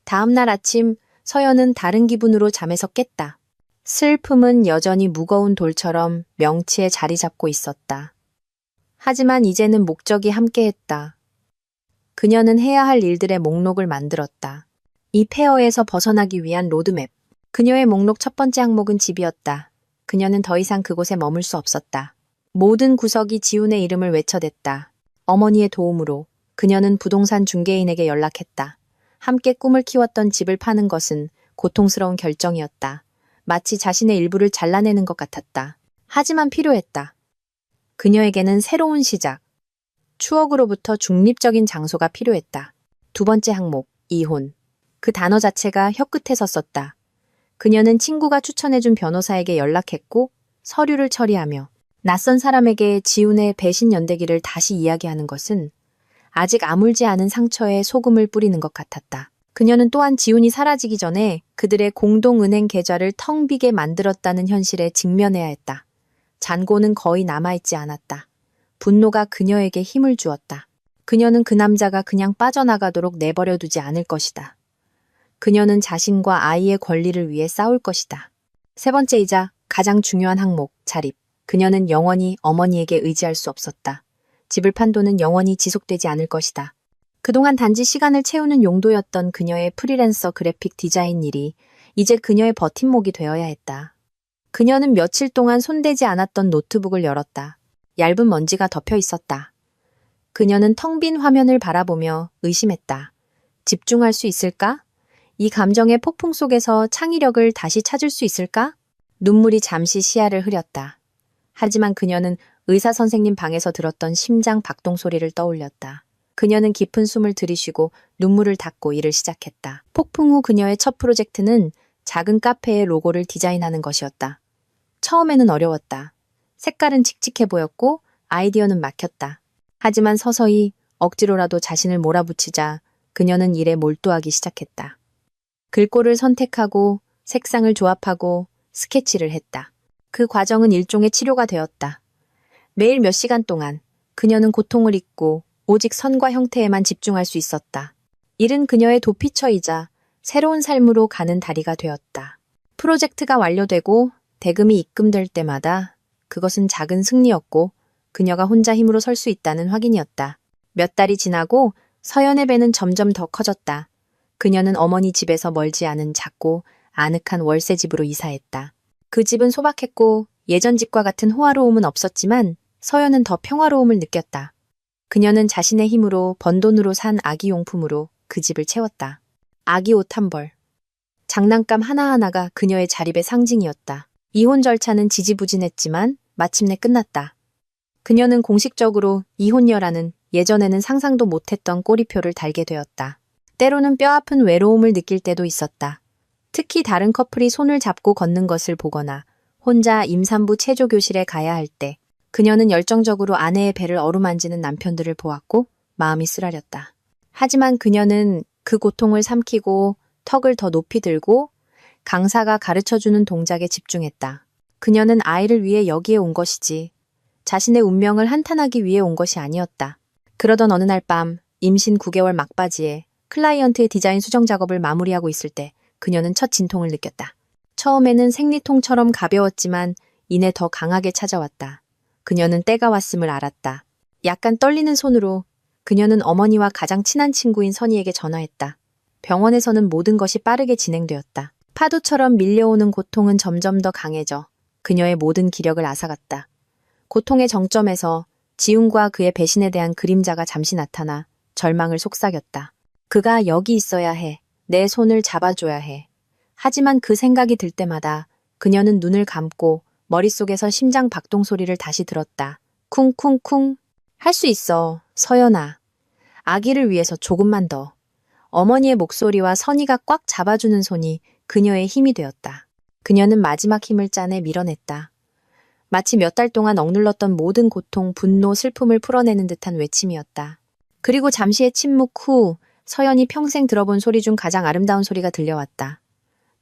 다음 날 아침 서연은 다른 기분으로 잠에서 깼다. 슬픔은 여전히 무거운 돌처럼 명치에 자리 잡고 있었다. 하지만 이제는 목적이 함께했다. 그녀는 해야 할 일들의 목록을 만들었다. 이 폐허에서 벗어나기 위한 로드맵. 그녀의 목록 첫 번째 항목은 집이었다. 그녀는 더 이상 그곳에 머물 수 없었다. 모든 구석이 지훈의 이름을 외쳐댔다. 어머니의 도움으로 그녀는 부동산 중개인에게 연락했다. 함께 꿈을 키웠던 집을 파는 것은 고통스러운 결정이었다. 마치 자신의 일부를 잘라내는 것 같았다. 하지만 필요했다. 그녀에게는 새로운 시작, 추억으로부터 중립적인 장소가 필요했다. 두 번째 항목, 이혼. 그 단어 자체가 혀끝에 섰었다. 그녀는 친구가 추천해준 변호사에게 연락했고 서류를 처리하며 낯선 사람에게 지훈의 배신 연대기를 다시 이야기하는 것은 아직 아물지 않은 상처에 소금을 뿌리는 것 같았다. 그녀는 또한 지훈이 사라지기 전에 그들의 공동은행 계좌를 텅 비게 만들었다는 현실에 직면해야 했다. 잔고는 거의 남아있지 않았다. 분노가 그녀에게 힘을 주었다. 그녀는 그 남자가 그냥 빠져나가도록 내버려두지 않을 것이다. 그녀는 자신과 아이의 권리를 위해 싸울 것이다. 세 번째이자 가장 중요한 항목, 자립. 그녀는 영원히 어머니에게 의지할 수 없었다. 집을 판 돈은 영원히 지속되지 않을 것이다. 그동안 단지 시간을 채우는 용도였던 그녀의 프리랜서 그래픽 디자인 일이 이제 그녀의 버팀목이 되어야 했다. 그녀는 며칠 동안 손대지 않았던 노트북을 열었다. 얇은 먼지가 덮여 있었다. 그녀는 텅 빈 화면을 바라보며 의심했다. 집중할 수 있을까? 이 감정의 폭풍 속에서 창의력을 다시 찾을 수 있을까? 눈물이 잠시 시야를 흐렸다. 하지만 그녀는 의사 선생님 방에서 들었던 심장 박동 소리를 떠올렸다. 그녀는 깊은 숨을 들이쉬고 눈물을 닦고 일을 시작했다. 폭풍 후 그녀의 첫 프로젝트는 작은 카페의 로고를 디자인하는 것이었다. 처음에는 어려웠다. 색깔은 칙칙해 보였고 아이디어는 막혔다. 하지만 서서히 억지로라도 자신을 몰아붙이자 그녀는 일에 몰두하기 시작했다. 글꼴을 선택하고 색상을 조합하고 스케치를 했다. 그 과정은 일종의 치료가 되었다. 매일 몇 시간 동안 그녀는 고통을 잊고 오직 선과 형태에만 집중할 수 있었다. 일은 그녀의 도피처이자 새로운 삶으로 가는 다리가 되었다. 프로젝트가 완료되고 대금이 입금될 때마다 그것은 작은 승리였고 그녀가 혼자 힘으로 설 수 있다는 확인이었다. 몇 달이 지나고 서연의 배는 점점 더 커졌다. 그녀는 어머니 집에서 멀지 않은 작고 아늑한 월세 집으로 이사했다. 그 집은 소박했고 예전 집과 같은 호화로움은 없었지만 서연은 더 평화로움을 느꼈다. 그녀는 자신의 힘으로 번 돈으로 산 아기 용품으로 그 집을 채웠다. 아기 옷 한 벌, 장난감 하나하나가 그녀의 자립의 상징이었다. 이혼 절차는 지지부진했지만 마침내 끝났다. 그녀는 공식적으로 이혼녀라는 예전에는 상상도 못했던 꼬리표를 달게 되었다. 때로는 뼈아픈 외로움을 느낄 때도 있었다. 특히 다른 커플이 손을 잡고 걷는 것을 보거나 혼자 임산부 체조교실에 가야 할 때 그녀는 열정적으로 아내의 배를 어루만지는 남편들을 보았고 마음이 쓰라렸다. 하지만 그녀는 그 고통을 삼키고 턱을 더 높이 들고 강사가 가르쳐주는 동작에 집중했다. 그녀는 아이를 위해 여기에 온 것이지 자신의 운명을 한탄하기 위해 온 것이 아니었다. 그러던 어느 날 밤 임신 9개월 막바지에 클라이언트의 디자인 수정 작업을 마무리하고 있을 때 그녀는 첫 진통을 느꼈다. 처음에는 생리통처럼 가벼웠지만 이내 더 강하게 찾아왔다. 그녀는 때가 왔음을 알았다. 약간 떨리는 손으로 그녀는 어머니와 가장 친한 친구인 선희에게 전화했다. 병원에서는 모든 것이 빠르게 진행되었다. 파도처럼 밀려오는 고통은 점점 더 강해져 그녀의 모든 기력을 앗아갔다. 고통의 정점에서 지훈과 그의 배신에 대한 그림자가 잠시 나타나 절망을 속삭였다. 그가 여기 있어야 해. 내 손을 잡아줘야 해. 하지만 그 생각이 들 때마다 그녀는 눈을 감고 머릿속에서 심장 박동 소리를 다시 들었다. 쿵쿵쿵. 할 수 있어, 서연아. 아기를 위해서 조금만 더. 어머니의 목소리와 선희가 꽉 잡아주는 손이 그녀의 힘이 되었다. 그녀는 마지막 힘을 짜내 밀어냈다. 마치 몇 달 동안 억눌렀던 모든 고통, 분노, 슬픔을 풀어내는 듯한 외침이었다. 그리고 잠시의 침묵 후 서연이 평생 들어본 소리 중 가장 아름다운 소리가 들려왔다.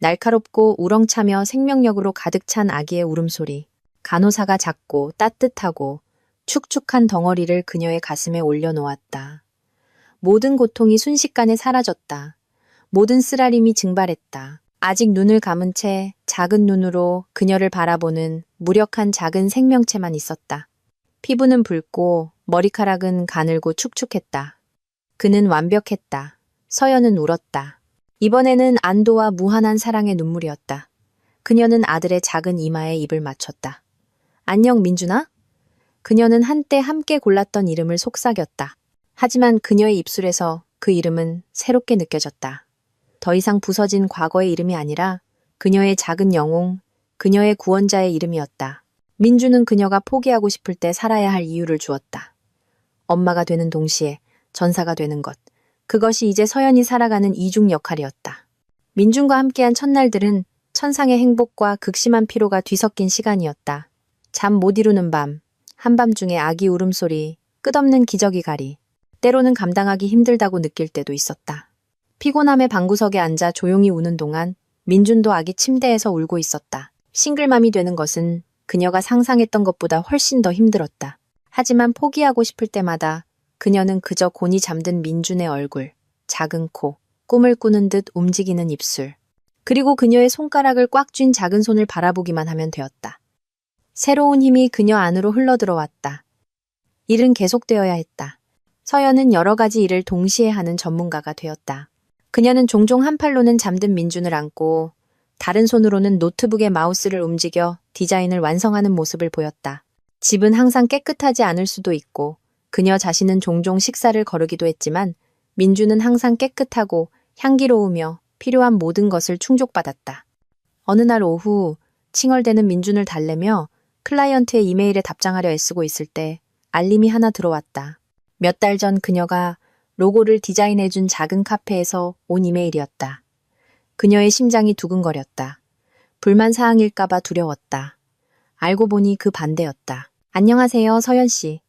날카롭고 우렁차며 생명력으로 가득 찬 아기의 울음소리. 간호사가 작고 따뜻하고 축축한 덩어리를 그녀의 가슴에 올려놓았다. 모든 고통이 순식간에 사라졌다. 모든 쓰라림이 증발했다. 아직 눈을 감은 채 작은 눈으로 그녀를 바라보는 무력한 작은 생명체만 있었다. 피부는 붉고 머리카락은 가늘고 축축했다. 그는 완벽했다. 서연은 울었다. 이번에는 안도와 무한한 사랑의 눈물이었다. 그녀는 아들의 작은 이마에 입을 맞췄다. 안녕 민준아? 그녀는 한때 함께 골랐던 이름을 속삭였다. 하지만 그녀의 입술에서 그 이름은 새롭게 느껴졌다. 더 이상 부서진 과거의 이름이 아니라 그녀의 작은 영웅, 그녀의 구원자의 이름이었다. 민주는 그녀가 포기하고 싶을 때 살아야 할 이유를 주었다. 엄마가 되는 동시에 전사가 되는 것. 그것이 이제 서연이 살아가는 이중 역할이었다. 민준과 함께한 첫날들은 천상의 행복과 극심한 피로가 뒤섞인 시간이었다. 잠 못 이루는 밤, 한밤중에 아기 울음소리, 끝없는 기저귀 가리. 때로는 감당하기 힘들다고 느낄 때도 있었다. 피곤함에 방구석에 앉아 조용히 우는 동안 민준도 아기 침대에서 울고 있었다. 싱글맘이 되는 것은 그녀가 상상했던 것보다 훨씬 더 힘들었다. 하지만 포기하고 싶을 때마다 그녀는 그저 곤히 잠든 민준의 얼굴, 작은 코, 꿈을 꾸는 듯 움직이는 입술, 그리고 그녀의 손가락을 꽉 쥔 작은 손을 바라보기만 하면 되었다. 새로운 힘이 그녀 안으로 흘러들어왔다. 일은 계속되어야 했다. 서연은 여러 가지 일을 동시에 하는 전문가가 되었다. 그녀는 종종 한 팔로는 잠든 민준을 안고 다른 손으로는 노트북의 마우스를 움직여 디자인을 완성하는 모습을 보였다. 집은 항상 깨끗하지 않을 수도 있고 그녀 자신은 종종 식사를 거르기도 했지만 민준은 항상 깨끗하고 향기로우며 필요한 모든 것을 충족받았다. 어느 날 오후 칭얼대는 민준을 달래며 클라이언트의 이메일에 답장하려 애쓰고 있을 때 알림이 하나 들어왔다. 몇 달 전 그녀가 로고를 디자인해준 작은 카페에서 온 이메일이었다. 그녀의 심장이 두근거렸다. 불만 사항일까봐 두려웠다. 알고 보니 그 반대였다. 안녕하세요, 서연 씨.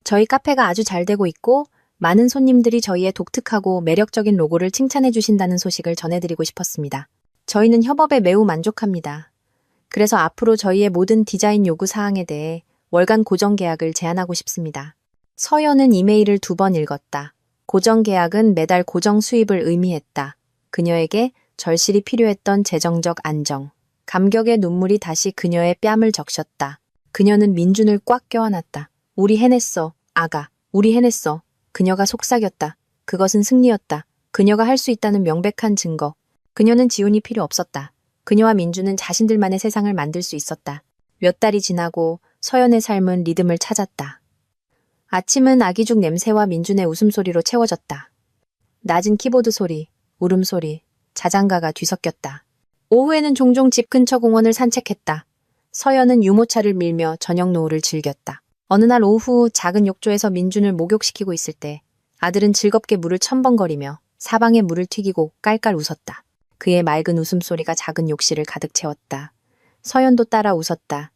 저희 카페가 아주 잘 되고 있고 많은 손님들이 저희의 독특하고 매력적인 로고를 칭찬해 주신다는 소식을 전해드리고 싶었습니다. 저희는 협업에 매우 만족합니다. 그래서 앞으로 저희의 모든 디자인 요구 사항에 대해 월간 고정 계약을 제안하고 싶습니다. 서연은 이메일을 2번 읽었다. 고정 계약은 매달 고정 수입을 의미했다. 그녀에게 절실히 필요했던 재정적 안정. 감격의 눈물이 다시 그녀의 뺨을 적셨다. 그녀는 민준을 꽉 껴안았다. 우리 해냈어, 아가. 우리 해냈어. 그녀가 속삭였다. 그것은 승리였다. 그녀가 할 수 있다는 명백한 증거. 그녀는 지훈이 필요 없었다. 그녀와 민주는 자신들만의 세상을 만들 수 있었다. 몇 달이 지나고 서연의 삶은 리듬을 찾았다. 아침은 아기죽 냄새와 민준의 웃음소리로 채워졌다. 낮은 키보드 소리, 울음소리, 자장가가 뒤섞였다. 오후에는 종종 집 근처 공원을 산책했다. 서연은 유모차를 밀며 저녁 노을을 즐겼다. 어느 날 오후 작은 욕조에서 민준을 목욕시키고 있을 때 아들은 즐겁게 물을 첨벙거리며 사방에 물을 튀기고 깔깔 웃었다. 그의 맑은 웃음소리가 작은 욕실을 가득 채웠다. 서연도 따라 웃었다.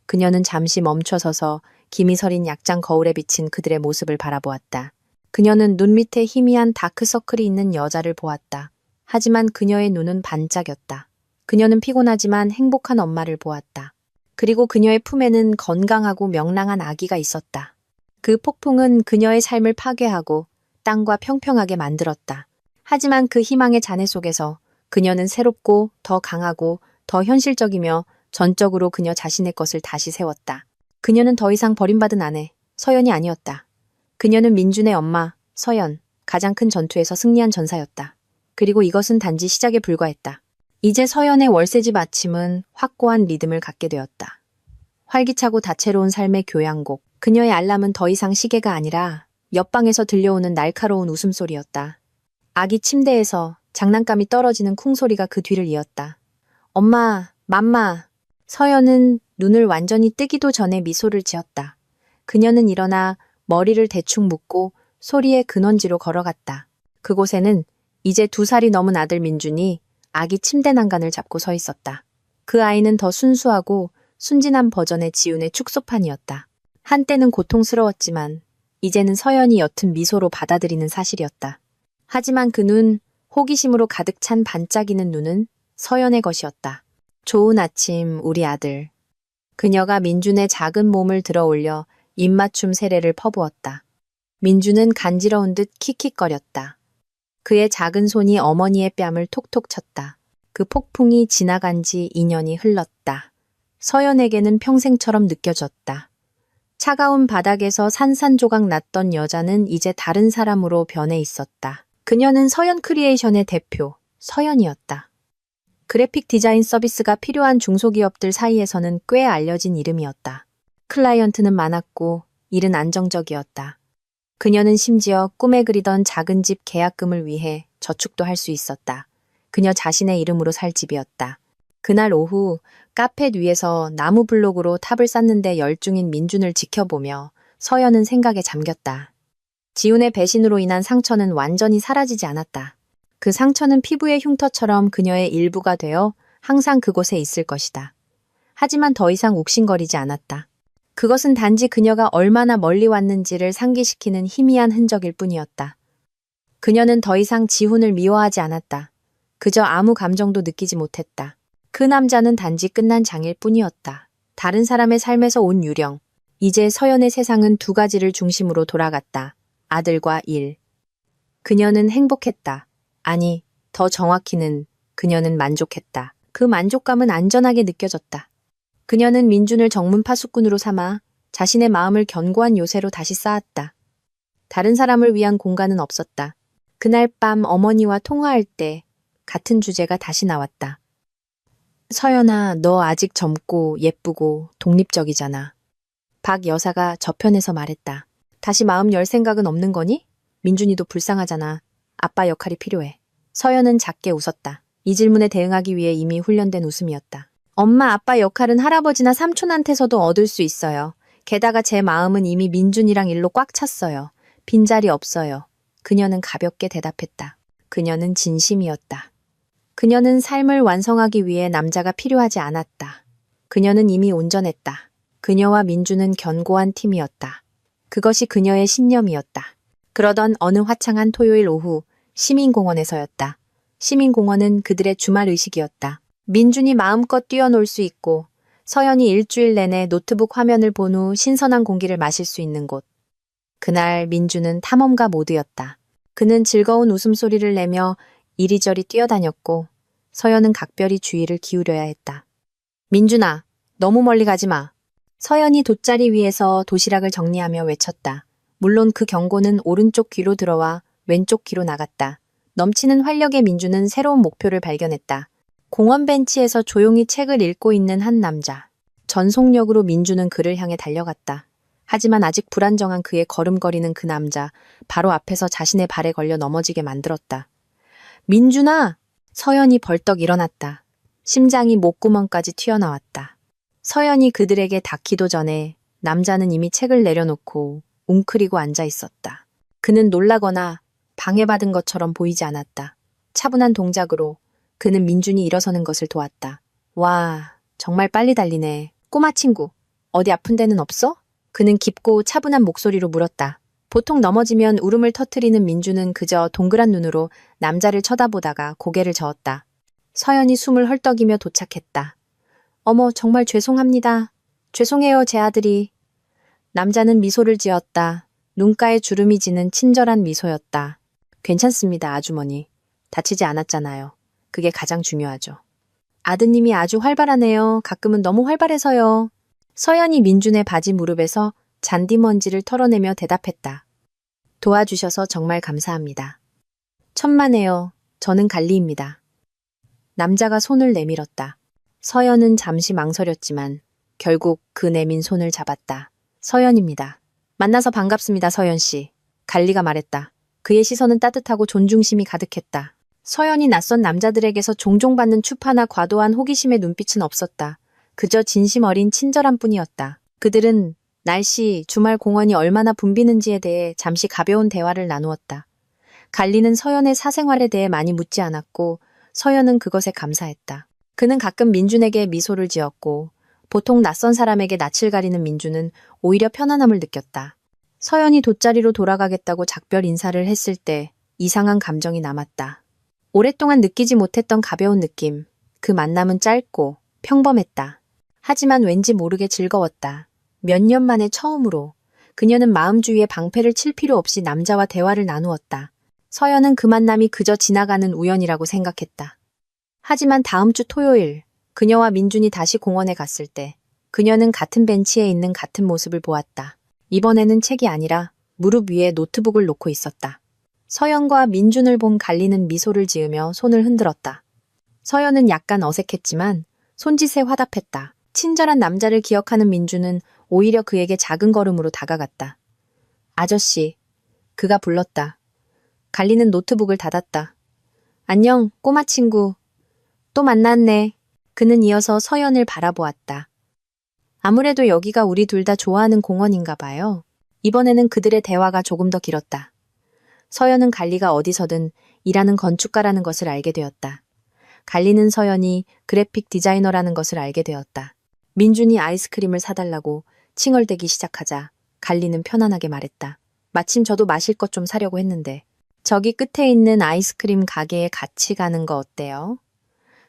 그녀는 잠시 멈춰서서 김이 서린 약장 거울에 비친 그들의 모습을 바라보았다. 그녀는 눈 밑에 희미한 다크서클이 있는 여자를 보았다. 하지만 그녀의 눈은 반짝였다. 그녀는 피곤하지만 행복한 엄마를 보았다. 그리고 그녀의 품에는 건강하고 명랑한 아기가 있었다. 그 폭풍은 그녀의 삶을 파괴하고 땅과 평평하게 만들었다. 하지만 그 희망의 잔해 속에서 그녀는 새롭고 더 강하고 더 현실적이며 전적으로 그녀 자신의 것을 다시 세웠다. 그녀는 더 이상 버림받은 아내, 서연이 아니었다. 그녀는 민준의 엄마, 서연, 가장 큰 전투에서 승리한 전사였다. 그리고 이것은 단지 시작에 불과했다. 이제 서연의 월세집 아침은 확고한 리듬을 갖게 되었다. 활기차고 다채로운 삶의 교향곡. 그녀의 알람은 더 이상 시계가 아니라 옆방에서 들려오는 날카로운 웃음소리였다. 아기 침대에서 장난감이 떨어지는 쿵소리가 그 뒤를 이었다. 엄마, 맘마. 서연은 눈을 완전히 뜨기도 전에 미소를 지었다. 그녀는 일어나 머리를 대충 묶고 소리의 근원지로 걸어갔다. 그곳에는 이제 2살이 넘은 아들 민준이 아기 침대 난간을 잡고 서 있었다. 그 아이는 더 순수하고 순진한 버전의 지훈의 축소판이었다. 한때는 고통스러웠지만 이제는 서연이 옅은 미소로 받아들이는 사실이었다. 하지만 그 눈, 호기심으로 가득 찬 반짝이는 눈은 서연의 것이었다. 좋은 아침, 우리 아들. 그녀가 민준의 작은 몸을 들어 올려 입맞춤 세례를 퍼부었다. 민준은 간지러운 듯 킥킥거렸다. 그의 작은 손이 어머니의 뺨을 톡톡 쳤다. 그 폭풍이 지나간 지 2년이 흘렀다. 서연에게는 평생처럼 느껴졌다. 차가운 바닥에서 산산조각 났던 여자는 이제 다른 사람으로 변해 있었다. 그녀는 서연 크리에이션의 대표, 서연이었다. 그래픽 디자인 서비스가 필요한 중소기업들 사이에서는 꽤 알려진 이름이었다. 클라이언트는 많았고 일은 안정적이었다. 그녀는 심지어 꿈에 그리던 작은 집 계약금을 위해 저축도 할 수 있었다. 그녀 자신의 이름으로 살 집이었다. 그날 오후 카펫 위에서 나무 블록으로 탑을 쌓는데 열중인 민준을 지켜보며 서연은 생각에 잠겼다. 지훈의 배신으로 인한 상처는 완전히 사라지지 않았다. 그 상처는 피부의 흉터처럼 그녀의 일부가 되어 항상 그곳에 있을 것이다. 하지만 더 이상 욱신거리지 않았다. 그것은 단지 그녀가 얼마나 멀리 왔는지를 상기시키는 희미한 흔적일 뿐이었다. 그녀는 더 이상 지훈을 미워하지 않았다. 그저 아무 감정도 느끼지 못했다. 그 남자는 단지 끝난 장일 뿐이었다. 다른 사람의 삶에서 온 유령. 이제 서연의 세상은 2가지를 중심으로 돌아갔다. 아들과 일. 그녀는 행복했다. 아니, 더 정확히는 그녀는 만족했다. 그 만족감은 안전하게 느껴졌다. 그녀는 민준을 정문 파수꾼으로 삼아 자신의 마음을 견고한 요새로 다시 쌓았다. 다른 사람을 위한 공간은 없었다. 그날 밤 어머니와 통화할 때 같은 주제가 다시 나왔다. 서연아, 너 아직 젊고 예쁘고 독립적이잖아. 박 여사가 저편에서 말했다. 다시 마음 열 생각은 없는 거니? 민준이도 불쌍하잖아. 아빠 역할이 필요해. 서연은 작게 웃었다. 이 질문에 대응하기 위해 이미 훈련된 웃음이었다. 엄마, 아빠 역할은 할아버지나 삼촌한테서도 얻을 수 있어요. 게다가 제 마음은 이미 민준이랑 일로 꽉 찼어요. 빈자리 없어요. 그녀는 가볍게 대답했다. 그녀는 진심이었다. 그녀는 삶을 완성하기 위해 남자가 필요하지 않았다. 그녀는 이미 온전했다. 그녀와 민준은 견고한 팀이었다. 그것이 그녀의 신념이었다. 그러던 어느 화창한 토요일 오후 시민공원에서였다. 시민공원은 그들의 주말 의식이었다. 민준이 마음껏 뛰어놀 수 있고 서연이 일주일 내내 노트북 화면을 본 후 신선한 공기를 마실 수 있는 곳. 그날 민준은 탐험가 모드였다. 그는 즐거운 웃음소리를 내며 이리저리 뛰어다녔고 서연은 각별히 주의를 기울여야 했다. 민준아, 너무 멀리 가지 마. 서연이 돗자리 위에서 도시락을 정리하며 외쳤다. 물론 그 경고는 오른쪽 귀로 들어와 왼쪽 귀로 나갔다. 넘치는 활력의 민주는 새로운 목표를 발견했다. 공원 벤치에서 조용히 책을 읽고 있는 한 남자. 전속력으로 민주는 그를 향해 달려갔다. 하지만 아직 불안정한 그의 걸음걸이는 그 남자 바로 앞에서 자신의 발에 걸려 넘어지게 만들었다. 민준아! 서연이 벌떡 일어났다. 심장이 목구멍까지 튀어나왔다. 서연이 그들에게 닿기도 전에 남자는 이미 책을 내려놓고 웅크리고 앉아 있었다. 그는 놀라거나 방해받은 것처럼 보이지 않았다. 차분한 동작으로 그는 민준이 일어서는 것을 도왔다. 와, 정말 빨리 달리네. 꼬마 친구, 어디 아픈 데는 없어? 그는 깊고 차분한 목소리로 물었다. 보통 넘어지면 울음을 터뜨리는 민주는 그저 동그란 눈으로 남자를 쳐다보다가 고개를 저었다. 서연이 숨을 헐떡이며 도착했다. 어머, 정말 죄송합니다. 죄송해요, 제 아들이. 남자는 미소를 지었다. 눈가에 주름이 지는 친절한 미소였다. 괜찮습니다, 아주머니. 다치지 않았잖아요. 그게 가장 중요하죠. 아드님이 아주 활발하네요. 가끔은 너무 활발해서요. 서연이 민준의 바지 무릎에서 잔디먼지를 털어내며 대답했다. 도와주셔서 정말 감사합니다. 천만에요. 저는 갈리입니다. 남자가 손을 내밀었다. 서연은 잠시 망설였지만 결국 그 내민 손을 잡았다. 서연입니다. 만나서 반갑습니다, 서연 씨. 갈리가 말했다. 그의 시선은 따뜻하고 존중심이 가득했다. 서연이 낯선 남자들에게서 종종 받는 추파나 과도한 호기심의 눈빛은 없었다. 그저 진심 어린 친절한 뿐이었다. 그들은 날씨, 주말 공원이 얼마나 붐비는지에 대해 잠시 가벼운 대화를 나누었다. 갈리는 서연의 사생활에 대해 많이 묻지 않았고 서연은 그것에 감사했다. 그는 가끔 민준에게 미소를 지었고 보통 낯선 사람에게 낯을 가리는 민준은 오히려 편안함을 느꼈다. 서연이 돗자리로 돌아가겠다고 작별 인사를 했을 때 이상한 감정이 남았다. 오랫동안 느끼지 못했던 가벼운 느낌. 그 만남은 짧고 평범했다. 하지만 왠지 모르게 즐거웠다. 몇 년 만에 처음으로 그녀는 마음 주위에 방패를 칠 필요 없이 남자와 대화를 나누었다. 서연은 그 만남이 그저 지나가는 우연이라고 생각했다. 하지만 다음 주 토요일 그녀와 민준이 다시 공원에 갔을 때 그녀는 같은 벤치에 있는 같은 모습을 보았다. 이번에는 책이 아니라 무릎 위에 노트북을 놓고 있었다. 서연과 민준을 본 갈리는 미소를 지으며 손을 흔들었다. 서연은 약간 어색했지만 손짓에 화답했다. 친절한 남자를 기억하는 민준은 오히려 그에게 작은 걸음으로 다가갔다. 아저씨, 그가 불렀다. 갈리는 노트북을 닫았다. 안녕, 꼬마 친구. 또 만났네. 그는 이어서 서연을 바라보았다. 아무래도 여기가 우리 둘 다 좋아하는 공원인가 봐요. 이번에는 그들의 대화가 조금 더 길었다. 서연은 갈리가 어디서든 일하는 건축가라는 것을 알게 되었다. 갈리는 서연이 그래픽 디자이너라는 것을 알게 되었다. 민준이 아이스크림을 사달라고 칭얼대기 시작하자 갈리는 편안하게 말했다. 마침 저도 마실 것 좀 사려고 했는데 저기 끝에 있는 아이스크림 가게에 같이 가는 거 어때요?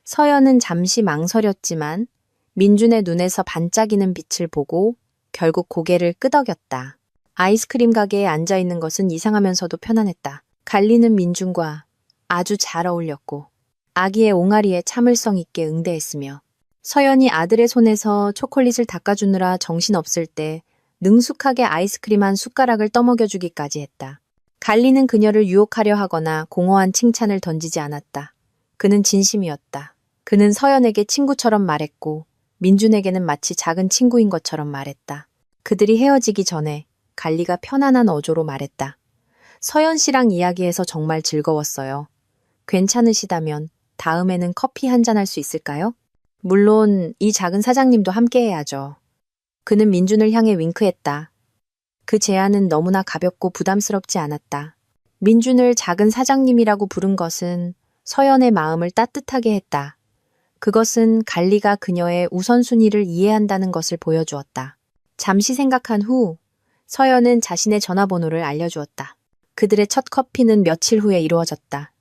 서연은 잠시 망설였지만 민준의 눈에서 반짝이는 빛을 보고 결국 고개를 끄덕였다. 아이스크림 가게에 앉아있는 것은 이상하면서도 편안했다. 갈리는 민준과 아주 잘 어울렸고 아기의 옹알이에 참을성 있게 응대했으며 서연이 아들의 손에서 초콜릿을 닦아주느라 정신없을 때 능숙하게 아이스크림 한 숟가락을 떠먹여주기까지 했다. 갈리는 그녀를 유혹하려 하거나 공허한 칭찬을 던지지 않았다. 그는 진심이었다. 그는 서연에게 친구처럼 말했고 민준에게는 마치 작은 친구인 것처럼 말했다. 그들이 헤어지기 전에 갈리가 편안한 어조로 말했다. 서연 씨랑 이야기해서 정말 즐거웠어요. 괜찮으시다면 다음에는 커피 한잔 할 수 있을까요? 물론 이 작은 사장님도 함께 해야죠. 그는 민준을 향해 윙크했다. 그 제안은 너무나 가볍고 부담스럽지 않았다. 민준을 작은 사장님이라고 부른 것은 서연의 마음을 따뜻하게 했다. 그것은 갈리가 그녀의 우선순위를 이해한다는 것을 보여주었다. 잠시 생각한 후 서연은 자신의 전화번호를 알려주었다. 그들의 첫 커피는 며칠 후에 이루어졌다.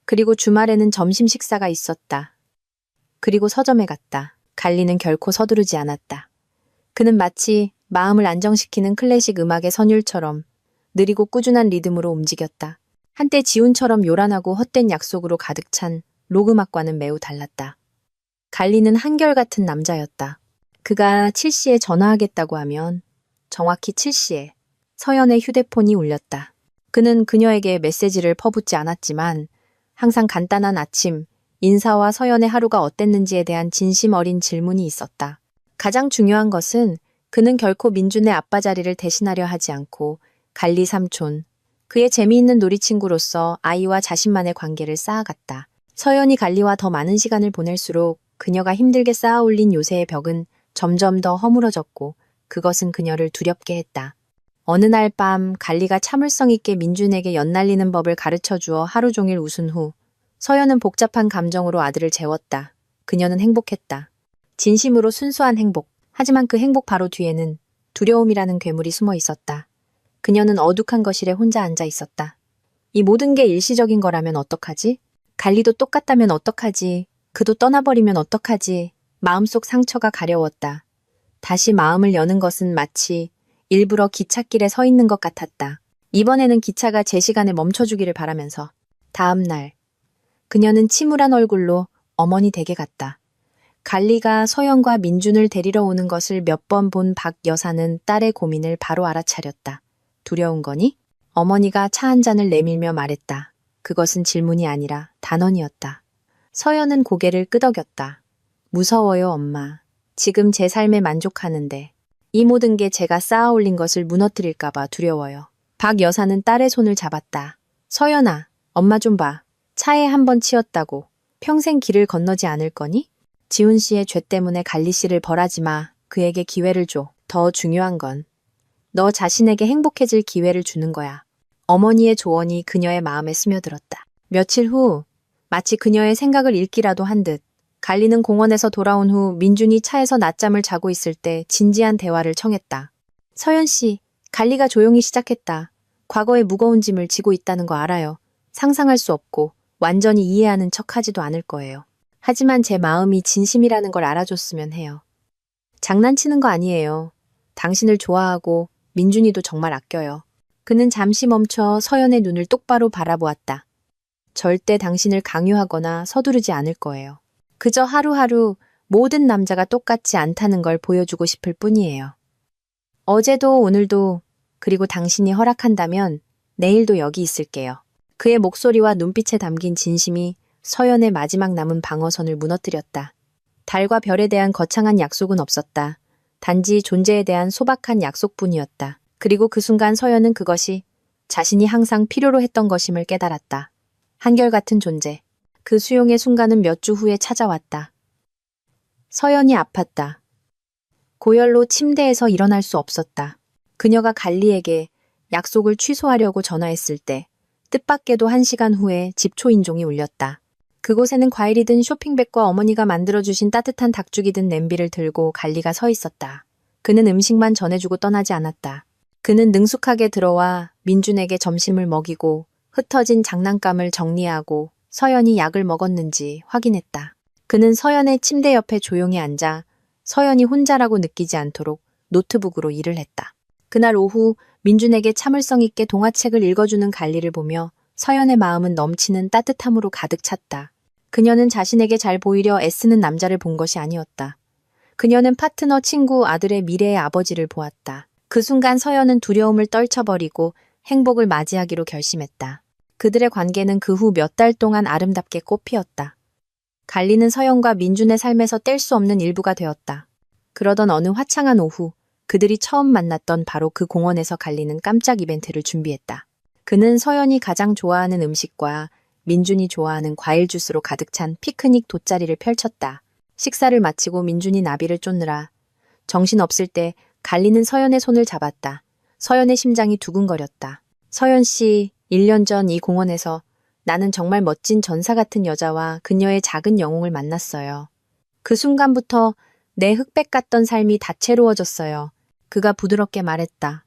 그리고 주말에는 점심 식사가 있었다. 그리고 서점에 갔다. 갈리는 결코 서두르지 않았다. 그는 마치 마음을 안정시키는 클래식 음악의 선율처럼 느리고 꾸준한 리듬으로 움직였다. 한때 지훈처럼 요란하고 헛된 약속으로 가득 찬 록 음악과는 매우 달랐다. 갈리는 한결같은 남자였다. 그가 7시에 전화하겠다고 하면 정확히 7시에 서연의 휴대폰이 울렸다. 그는 그녀에게 메시지를 퍼붓지 않았지만 항상 간단한 아침, 인사와 서연의 하루가 어땠는지에 대한 진심 어린 질문이 있었다. 가장 중요한 것은 그는 결코 민준의 아빠 자리를 대신하려 하지 않고 갈리 삼촌, 그의 재미있는 놀이친구로서 아이와 자신만의 관계를 쌓아갔다. 서연이 갈리와 더 많은 시간을 보낼수록 그녀가 힘들게 쌓아 올린 요새의 벽은 점점 더 허물어졌고 그것은 그녀를 두렵게 했다. 어느 날 밤 갈리가 참을성 있게 민준에게 연날리는 법을 가르쳐 주어 하루 종일 웃은 후 서연은 복잡한 감정으로 아들을 재웠다. 그녀는 행복했다. 진심으로 순수한 행복. 하지만 그 행복 바로 뒤에는 두려움이라는 괴물이 숨어 있었다. 그녀는 어둑한 거실에 혼자 앉아 있었다. 이 모든 게 일시적인 거라면 어떡하지? 갈리도 똑같다면 어떡하지? 그도 떠나버리면 어떡하지? 마음속 상처가 가려웠다. 다시 마음을 여는 것은 마치 일부러 기찻길에 서 있는 것 같았다. 이번에는 기차가 제 시간에 멈춰주기를 바라면서. 다음 날, 그녀는 침울한 얼굴로 어머니 댁에 갔다. 갈리가 서연과 민준을 데리러 오는 것을 몇 번 본 박 여사는 딸의 고민을 바로 알아차렸다. 두려운 거니? 어머니가 차 한 잔을 내밀며 말했다. 그것은 질문이 아니라 단언이었다. 서연은 고개를 끄덕였다. 무서워요, 엄마. 지금 제 삶에 만족하는데 이 모든 게 제가 쌓아 올린 것을 무너뜨릴까봐 두려워요. 박 여사는 딸의 손을 잡았다. 서연아, 엄마 좀 봐. 차에 한 번 치였다고 평생 길을 건너지 않을 거니? 지훈 씨의 죄 때문에 갈리 씨를 벌하지 마. 그에게 기회를 줘. 더 중요한 건 너 자신에게 행복해질 기회를 주는 거야. 어머니의 조언이 그녀의 마음에 스며들었다. 며칠 후 마치 그녀의 생각을 읽기라도 한 듯 갈리는 공원에서 돌아온 후 민준이 차에서 낮잠을 자고 있을 때 진지한 대화를 청했다. 서연 씨, 갈리가 조용히 시작했다. 과거의 무거운 짐을 지고 있다는 거 알아요. 상상할 수 없고 완전히 이해하는 척하지도 않을 거예요. 하지만 제 마음이 진심이라는 걸 알아줬으면 해요. 장난치는 거 아니에요. 당신을 좋아하고 민준이도 정말 아껴요. 그는 잠시 멈춰 서연의 눈을 똑바로 바라보았다. 절대 당신을 강요하거나 서두르지 않을 거예요. 그저 하루하루 모든 남자가 똑같지 않다는 걸 보여주고 싶을 뿐이에요. 어제도 오늘도 그리고 당신이 허락한다면 내일도 여기 있을게요. 그의 목소리와 눈빛에 담긴 진심이 서연의 마지막 남은 방어선을 무너뜨렸다. 달과 별에 대한 거창한 약속은 없었다. 단지 존재에 대한 소박한 약속뿐이었다. 그리고 그 순간 서연은 그것이 자신이 항상 필요로 했던 것임을 깨달았다. 한결같은 존재. 그 수용의 순간은 몇 주 후에 찾아왔다. 서연이 아팠다. 고열로 침대에서 일어날 수 없었다. 그녀가 갈리에게 약속을 취소하려고 전화했을 때 뜻밖에도 1시간 후에 집 초인종이 울렸다. 그곳에는 과일이 든 쇼핑백과 어머니가 만들어주신 따뜻한 닭죽이 든 냄비를 들고 갈리가 서 있었다. 그는 음식만 전해주고 떠나지 않았다. 그는 능숙하게 들어와 민준에게 점심을 먹이고 흩어진 장난감을 정리하고 서연이 약을 먹었는지 확인했다. 그는 서연의 침대 옆에 조용히 앉아 서연이 혼자라고 느끼지 않도록 노트북으로 일을 했다. 그날 오후 민준에게 참을성 있게 동화책을 읽어주는 갈리를 보며 서연의 마음은 넘치는 따뜻함으로 가득 찼다. 그녀는 자신에게 잘 보이려 애쓰는 남자를 본 것이 아니었다. 그녀는 파트너, 친구, 아들의 미래의 아버지를 보았다. 그 순간 서연은 두려움을 떨쳐버리고 행복을 맞이하기로 결심했다. 그들의 관계는 그 후 몇 달 동안 아름답게 꽃피었다. 갈리는 서연과 민준의 삶에서 뗄 수 없는 일부가 되었다. 그러던 어느 화창한 오후, 그들이 처음 만났던 바로 그 공원에서 갈리는 깜짝 이벤트를 준비했다. 그는 서연이 가장 좋아하는 음식과 민준이 좋아하는 과일 주스로 가득 찬 피크닉 돗자리를 펼쳤다. 식사를 마치고 민준이 나비를 쫓느라 정신없을 때 갈리는 서연의 손을 잡았다. 서연의 심장이 두근거렸다. 서연 씨, 1년 전 이 공원에서 나는 정말 멋진 전사 같은 여자와 그녀의 작은 영웅을 만났어요. 그 순간부터 내 흑백 같던 삶이 다채로워졌어요. 그가 부드럽게 말했다.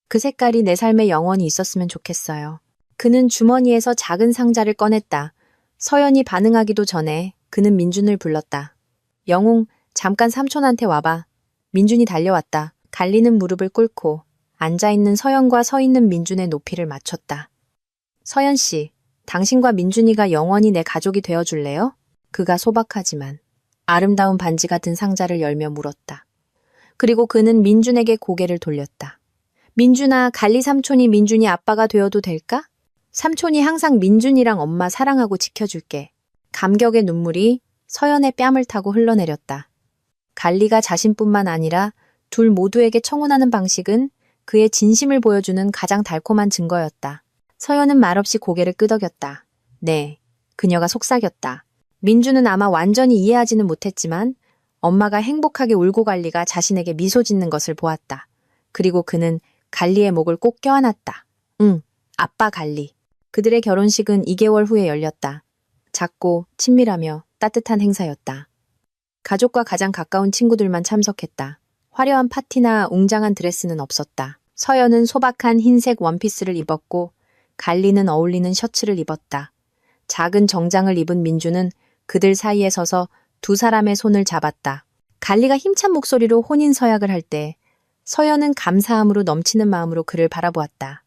그 색깔이 내 삶에 영원히 있었으면 좋겠어요. 그는 주머니에서 작은 상자를 꺼냈다. 서연이 반응하기도 전에 그는 민준을 불렀다. 영웅, 잠깐 삼촌한테 와봐. 민준이 달려왔다. 갈리는 무릎을 꿇고 앉아있는 서연과 서 있는 민준의 높이를 맞췄다. 서연 씨, 당신과 민준이가 영원히 내 가족이 되어줄래요? 그가 소박하지만 아름다운 반지 같은 상자를 열며 물었다. 그리고 그는 민준에게 고개를 돌렸다. 민준아, 갈리 삼촌이 민준이 아빠가 되어도 될까? 삼촌이 항상 민준이랑 엄마 사랑하고 지켜줄게. 감격의 눈물이 서연의 뺨을 타고 흘러내렸다. 갈리가 자신뿐만 아니라 둘 모두에게 청혼하는 방식은 그의 진심을 보여주는 가장 달콤한 증거였다. 서연은 말없이 고개를 끄덕였다. 네, 그녀가 속삭였다. 민주는 아마 완전히 이해하지는 못했지만 엄마가 행복하게 울고 갈리가 자신에게 미소 짓는 것을 보았다. 그리고 그는 갈리의 목을 꼭 껴안았다. 응, 아빠 갈리. 그들의 결혼식은 2개월 후에 열렸다. 작고 친밀하며 따뜻한 행사였다. 가족과 가장 가까운 친구들만 참석했다. 화려한 파티나 웅장한 드레스는 없었다. 서연은 소박한 흰색 원피스를 입었고 갈리는 어울리는 셔츠를 입었다. 작은 정장을 입은 민주는 그들 사이에 서서 두 사람의 손을 잡았다. 갈리가 힘찬 목소리로 혼인서약을 할 때 서연은 감사함으로 넘치는 마음으로 그를 바라보았다.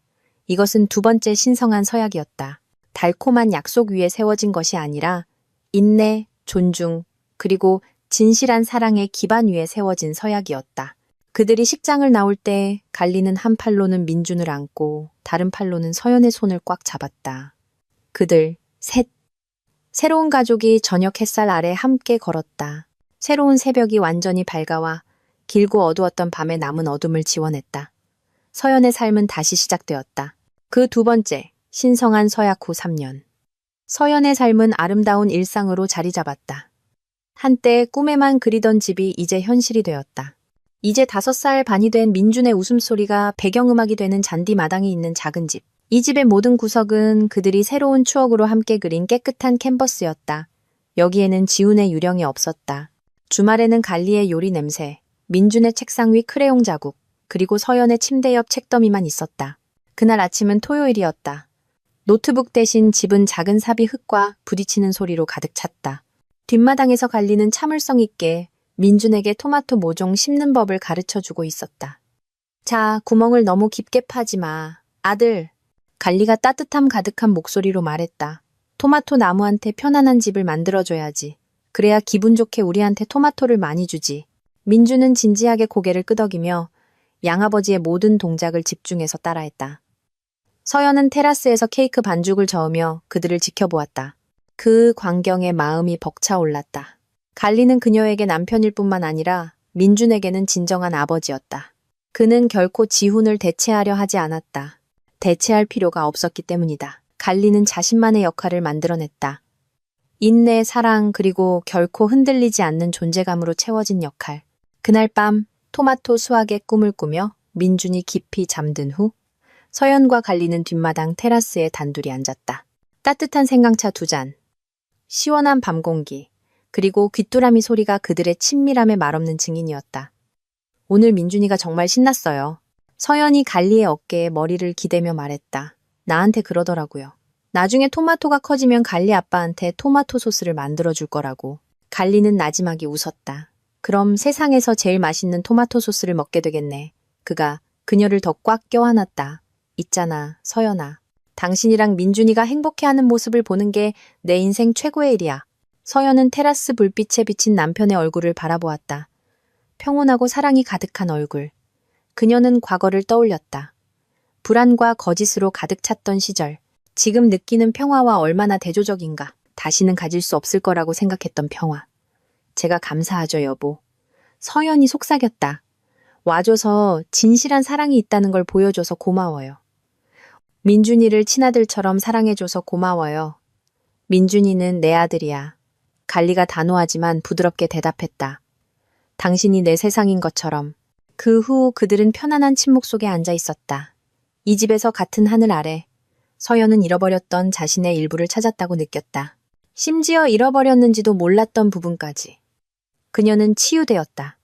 이것은 두 번째 신성한 서약이었다. 달콤한 약속 위에 세워진 것이 아니라 인내, 존중, 그리고 진실한 사랑의 기반 위에 세워진 서약이었다. 그들이 식장을 나올 때 갈리는 한 팔로는 민준을 안고 다른 팔로는 서연의 손을 꽉 잡았다. 그들 셋. 새로운 가족이 저녁 햇살 아래 함께 걸었다. 새로운 새벽이 완전히 밝아와 길고 어두웠던 밤의 남은 어둠을 지워냈다. 서연의 삶은 다시 시작되었다. 그 두 번째, 신성한 서약 후 3년. 서연의 삶은 아름다운 일상으로 자리 잡았다. 한때 꿈에만 그리던 집이 이제 현실이 되었다. 이제 5살 반이 된 민준의 웃음소리가 배경음악이 되는 잔디 마당이 있는 작은 집. 이 집의 모든 구석은 그들이 새로운 추억으로 함께 그린 깨끗한 캔버스였다. 여기에는 지훈의 유령이 없었다. 주말에는 갈리의 요리 냄새, 민준의 책상 위 크레용 자국, 그리고 서연의 침대 옆 책더미만 있었다. 그날 아침은 토요일이었다. 노트북 대신 집은 작은 삽이 흙과 부딪히는 소리로 가득 찼다. 뒷마당에서 갈리는 참을성 있게 민준에게 토마토 모종 심는 법을 가르쳐주고 있었다. 자, 구멍을 너무 깊게 파지 마. 아들. 갈리가 따뜻함 가득한 목소리로 말했다. 토마토 나무한테 편안한 집을 만들어줘야지. 그래야 기분 좋게 우리한테 토마토를 많이 주지. 민준은 진지하게 고개를 끄덕이며 양아버지의 모든 동작을 집중해서 따라했다. 서연은 테라스에서 케이크 반죽을 저으며 그들을 지켜보았다. 그 광경에 마음이 벅차올랐다. 갈리는 그녀에게 남편일 뿐만 아니라 민준에게는 진정한 아버지였다. 그는 결코 지훈을 대체하려 하지 않았다. 대체할 필요가 없었기 때문이다. 갈리는 자신만의 역할을 만들어냈다. 인내, 사랑, 그리고 결코 흔들리지 않는 존재감으로 채워진 역할. 그날 밤 토마토 수확의 꿈을 꾸며 민준이 깊이 잠든 후 서연과 갈리는 뒷마당 테라스에 단둘이 앉았다. 따뜻한 생강차 2잔, 시원한 밤 공기, 그리고 귀뚜라미 소리가 그들의 친밀함에 말없는 증인이었다. 오늘 민준이가 정말 신났어요. 서연이 갈리의 어깨에 머리를 기대며 말했다. 나한테 그러더라고요. 나중에 토마토가 커지면 갈리 아빠한테 토마토 소스를 만들어줄 거라고. 갈리는 나지막이 웃었다. 그럼 세상에서 제일 맛있는 토마토 소스를 먹게 되겠네. 그가 그녀를 더 꽉 껴안았다. 있잖아, 서연아. 당신이랑 민준이가 행복해하는 모습을 보는 게 내 인생 최고의 일이야. 서연은 테라스 불빛에 비친 남편의 얼굴을 바라보았다. 평온하고 사랑이 가득한 얼굴. 그녀는 과거를 떠올렸다. 불안과 거짓으로 가득 찼던 시절. 지금 느끼는 평화와 얼마나 대조적인가. 다시는 가질 수 없을 거라고 생각했던 평화. 제가 감사하죠, 여보. 서연이 속삭였다. 와줘서 진실한 사랑이 있다는 걸 보여줘서 고마워요. 민준이를 친아들처럼 사랑해줘서 고마워요. 민준이는 내 아들이야. 갈리가 단호하지만 부드럽게 대답했다. 당신이 내 세상인 것처럼. 그 후 그들은 편안한 침묵 속에 앉아 있었다. 이 집에서 같은 하늘 아래 서연은 잃어버렸던 자신의 일부를 찾았다고 느꼈다. 심지어 잃어버렸는지도 몰랐던 부분까지. 그녀는 치유되었다.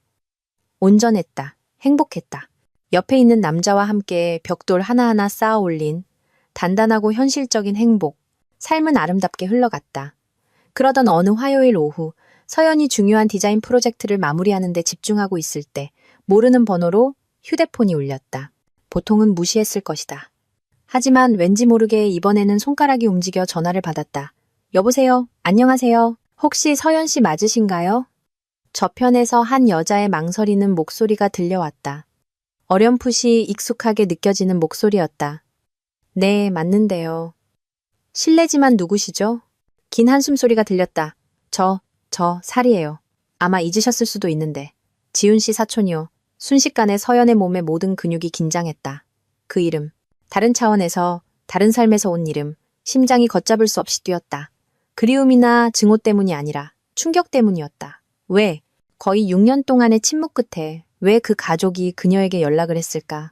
온전했다. 행복했다. 옆에 있는 남자와 함께 벽돌 하나하나 쌓아 올린 단단하고 현실적인 행복. 삶은 아름답게 흘러갔다. 그러던 어느 화요일 오후 서연이 중요한 디자인 프로젝트를 마무리하는 데 집중하고 있을 때 모르는 번호로 휴대폰이 울렸다. 보통은 무시했을 것이다. 하지만 왠지 모르게 이번에는 손가락이 움직여 전화를 받았다. 여보세요? 안녕하세요? 혹시 서연 씨 맞으신가요? 저편에서 한 여자의 망설이는 목소리가 들려왔다. 어렴풋이 익숙하게 느껴지는 목소리였다. 네, 맞는데요. 실례지만 누구시죠? 긴 한숨 소리가 들렸다. 저 살이에요. 아마 잊으셨을 수도 있는데. 지훈 씨 사촌이요. 순식간에 서연의 몸의 모든 근육이 긴장했다. 그 이름. 다른 차원에서, 다른 삶에서 온 이름. 심장이 걷잡을 수 없이 뛰었다. 그리움이나 증오 때문이 아니라 충격 때문이었다. 왜? 거의 6년 동안의 침묵 끝에 왜 그 가족이 그녀에게 연락을 했을까?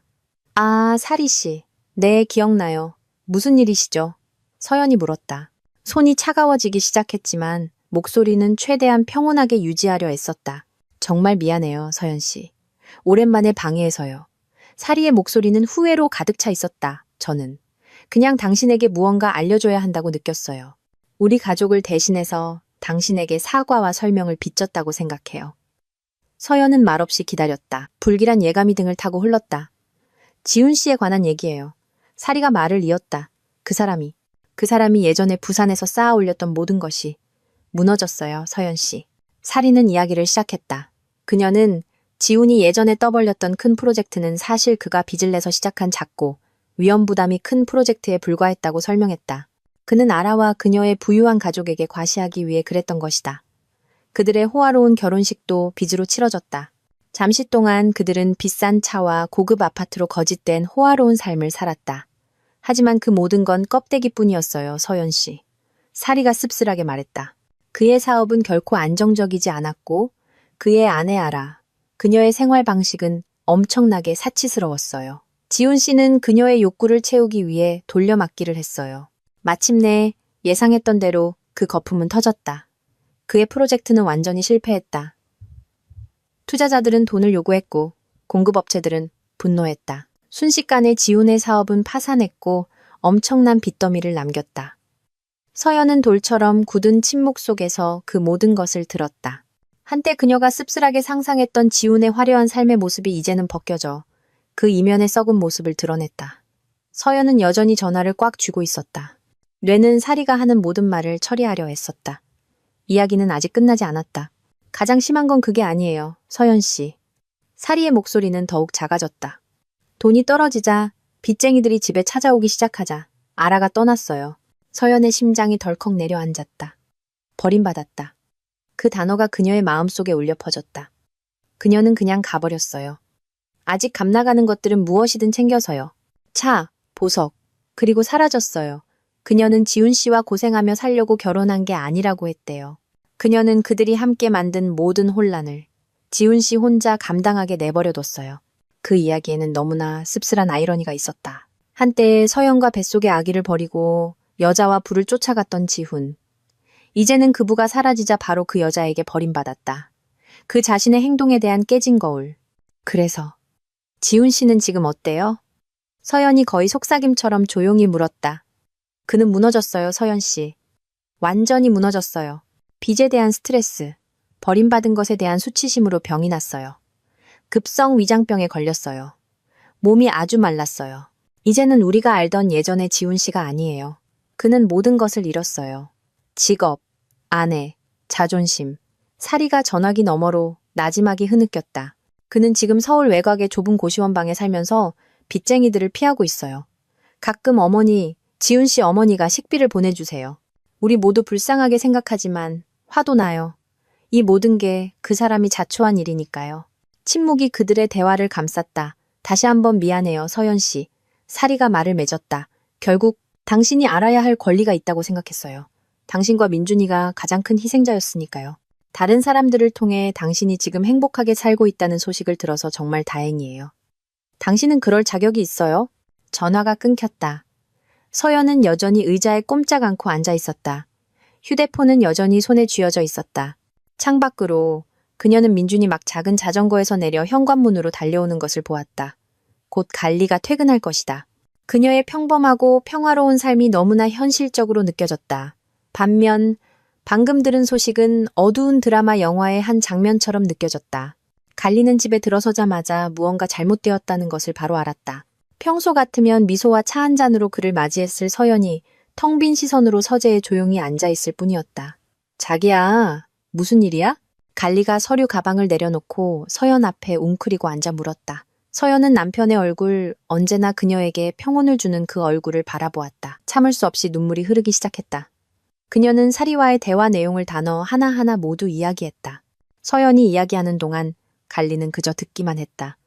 아, 사리 씨. 네, 기억나요. 무슨 일이시죠? 서연이 물었다. 손이 차가워지기 시작했지만 목소리는 최대한 평온하게 유지하려 애썼다. 정말 미안해요, 서연 씨. 오랜만에 방해해서요. 사리의 목소리는 후회로 가득 차 있었다. 저는 그냥 당신에게 무언가 알려줘야 한다고 느꼈어요. 우리 가족을 대신해서 당신에게 사과와 설명을 빚졌다고 생각해요. 서연은 말없이 기다렸다. 불길한 예감이 등을 타고 흘렀다. 지훈 씨에 관한 얘기예요. 사리가 말을 이었다. 그 사람이 예전에 부산에서 쌓아 올렸던 모든 것이 무너졌어요, 서연 씨. 사리는 이야기를 시작했다. 그녀는 지훈이 예전에 떠벌렸던 큰 프로젝트는 사실 그가 빚을 내서 시작한 작고 위험 부담이 큰 프로젝트에 불과했다고 설명했다. 그는 아라와 그녀의 부유한 가족에게 과시하기 위해 그랬던 것이다. 그들의 호화로운 결혼식도 빚으로 치러졌다. 잠시 동안 그들은 비싼 차와 고급 아파트로 거짓된 호화로운 삶을 살았다. 하지만 그 모든 건 껍데기뿐이었어요, 서연 씨. 사리가 씁쓸하게 말했다. 그의 사업은 결코 안정적이지 않았고 그의 아내 아라, 그녀의 생활 방식은 엄청나게 사치스러웠어요. 지훈 씨는 그녀의 욕구를 채우기 위해 돌려막기를 했어요. 마침내 예상했던 대로 그 거품은 터졌다. 그의 프로젝트는 완전히 실패했다. 투자자들은 돈을 요구했고 공급업체들은 분노했다. 순식간에 지훈의 사업은 파산했고 엄청난 빚더미를 남겼다. 서연은 돌처럼 굳은 침묵 속에서 그 모든 것을 들었다. 한때 그녀가 씁쓸하게 상상했던 지훈의 화려한 삶의 모습이 이제는 벗겨져 그 이면의 썩은 모습을 드러냈다. 서연은 여전히 전화를 꽉 쥐고 있었다. 뇌는 사리가 하는 모든 말을 처리하려 애썼다. 이야기는 아직 끝나지 않았다. 가장 심한 건 그게 아니에요, 서연 씨. 사리의 목소리는 더욱 작아졌다. 돈이 떨어지자 빚쟁이들이 집에 찾아오기 시작하자 아라가 떠났어요. 서연의 심장이 덜컥 내려앉았다. 버림받았다. 그 단어가 그녀의 마음속에 울려 퍼졌다. 그녀는 그냥 가버렸어요. 아직 값나가는 것들은 무엇이든 챙겨서요. 차, 보석, 그리고 사라졌어요. 그녀는 지훈 씨와 고생하며 살려고 결혼한 게 아니라고 했대요. 그녀는 그들이 함께 만든 모든 혼란을 지훈 씨 혼자 감당하게 내버려뒀어요. 그 이야기에는 너무나 씁쓸한 아이러니가 있었다. 한때 서연과 뱃속의 아기를 버리고 여자와 부를 쫓아갔던 지훈. 이제는 그부가 사라지자 바로 그 여자에게 버림받았다. 그 자신의 행동에 대한 깨진 거울. 그래서 지훈 씨는 지금 어때요? 서연이 거의 속삭임처럼 조용히 물었다. 그는 무너졌어요, 서연 씨. 완전히 무너졌어요. 빚에 대한 스트레스, 버림받은 것에 대한 수치심으로 병이 났어요. 급성 위장병에 걸렸어요. 몸이 아주 말랐어요. 이제는 우리가 알던 예전의 지훈 씨가 아니에요. 그는 모든 것을 잃었어요. 직업, 아내, 자존심, 사리가 전화기 너머로 나지막이 흐느꼈다. 그는 지금 서울 외곽의 좁은 고시원방에 살면서 빚쟁이들을 피하고 있어요. 가끔 지훈 씨 어머니가 식비를 보내주세요. 우리 모두 불쌍하게 생각하지만 화도 나요. 이 모든 게 그 사람이 자초한 일이니까요. 침묵이 그들의 대화를 감쌌다. 다시 한번 미안해요, 서연 씨. 사리가 말을 맺었다. 결국 당신이 알아야 할 권리가 있다고 생각했어요. 당신과 민준이가 가장 큰 희생자였으니까요. 다른 사람들을 통해 당신이 지금 행복하게 살고 있다는 소식을 들어서 정말 다행이에요. 당신은 그럴 자격이 있어요? 전화가 끊겼다. 서연은 여전히 의자에 꼼짝 않고 앉아 있었다. 휴대폰은 여전히 손에 쥐어져 있었다. 창밖으로 그녀는 민준이 막 작은 자전거에서 내려 현관문으로 달려오는 것을 보았다. 곧 갈리가 퇴근할 것이다. 그녀의 평범하고 평화로운 삶이 너무나 현실적으로 느껴졌다. 반면 방금 들은 소식은 어두운 드라마 영화의 한 장면처럼 느껴졌다. 갈리는 집에 들어서자마자 무언가 잘못되었다는 것을 바로 알았다. 평소 같으면 미소와 차 한 잔으로 그를 맞이했을 서연이 텅 빈 시선으로 서재에 조용히 앉아있을 뿐이었다. 자기야, 무슨 일이야? 갈리가 서류 가방을 내려놓고 서연 앞에 웅크리고 앉아 물었다. 서연은 남편의 얼굴, 언제나 그녀에게 평온을 주는 그 얼굴을 바라보았다. 참을 수 없이 눈물이 흐르기 시작했다. 그녀는 사리와의 대화 내용을 단어 하나하나 모두 이야기했다. 서연이 이야기하는 동안 갈리는 그저 듣기만 했다.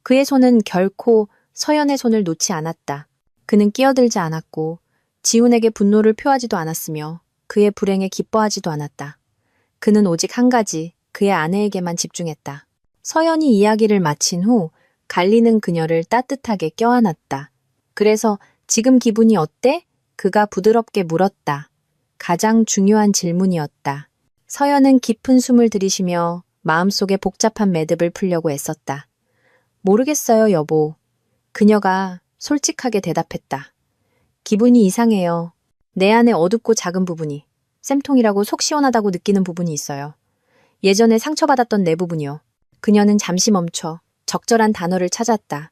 그의 손은 결코 서연의 손을 놓지 않았다. 그는 끼어들지 않았고 지훈에게 분노를 표하지도 않았으며 그의 불행에 기뻐하지도 않았다. 그는 오직 한 가지, 그의 아내에게만 집중했다. 서연이 이야기를 마친 후 갈리는 그녀를 따뜻하게 껴안았다. 그래서 지금 기분이 어때? 그가 부드럽게 물었다. 가장 중요한 질문이었다. 서연은 깊은 숨을 들이쉬며 마음속에 복잡한 매듭을 풀려고 애썼다. 모르겠어요, 여보. 그녀가 솔직하게 대답했다. 기분이 이상해요. 내 안에 어둡고 작은 부분이, 쌤통이라고 속 시원하다고 느끼는 부분이 있어요. 예전에 상처받았던 내 부분이요. 그녀는 잠시 멈춰 적절한 단어를 찾았다.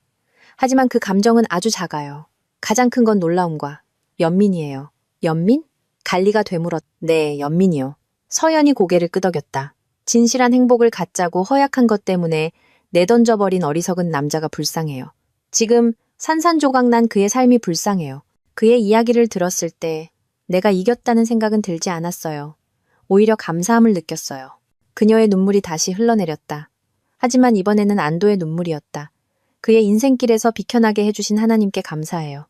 하지만 그 감정은 아주 작아요. 가장 큰 건 놀라움과 연민이에요. 연민? 갈리가 되물었. 네, 연민이요. 서연이 고개를 끄덕였다. 진실한 행복을 갖자고 허약한 것 때문에 내던져버린 어리석은 남자가 불쌍해요. 지금 산산조각난 그의 삶이 불쌍해요. 그의 이야기를 들었을 때 내가 이겼다는 생각은 들지 않았어요. 오히려 감사함을 느꼈어요. 그녀의 눈물이 다시 흘러내렸다. 하지만 이번에는 안도의 눈물이었다. 그의 인생길에서 비켜나게 해주신 하나님께 감사해요.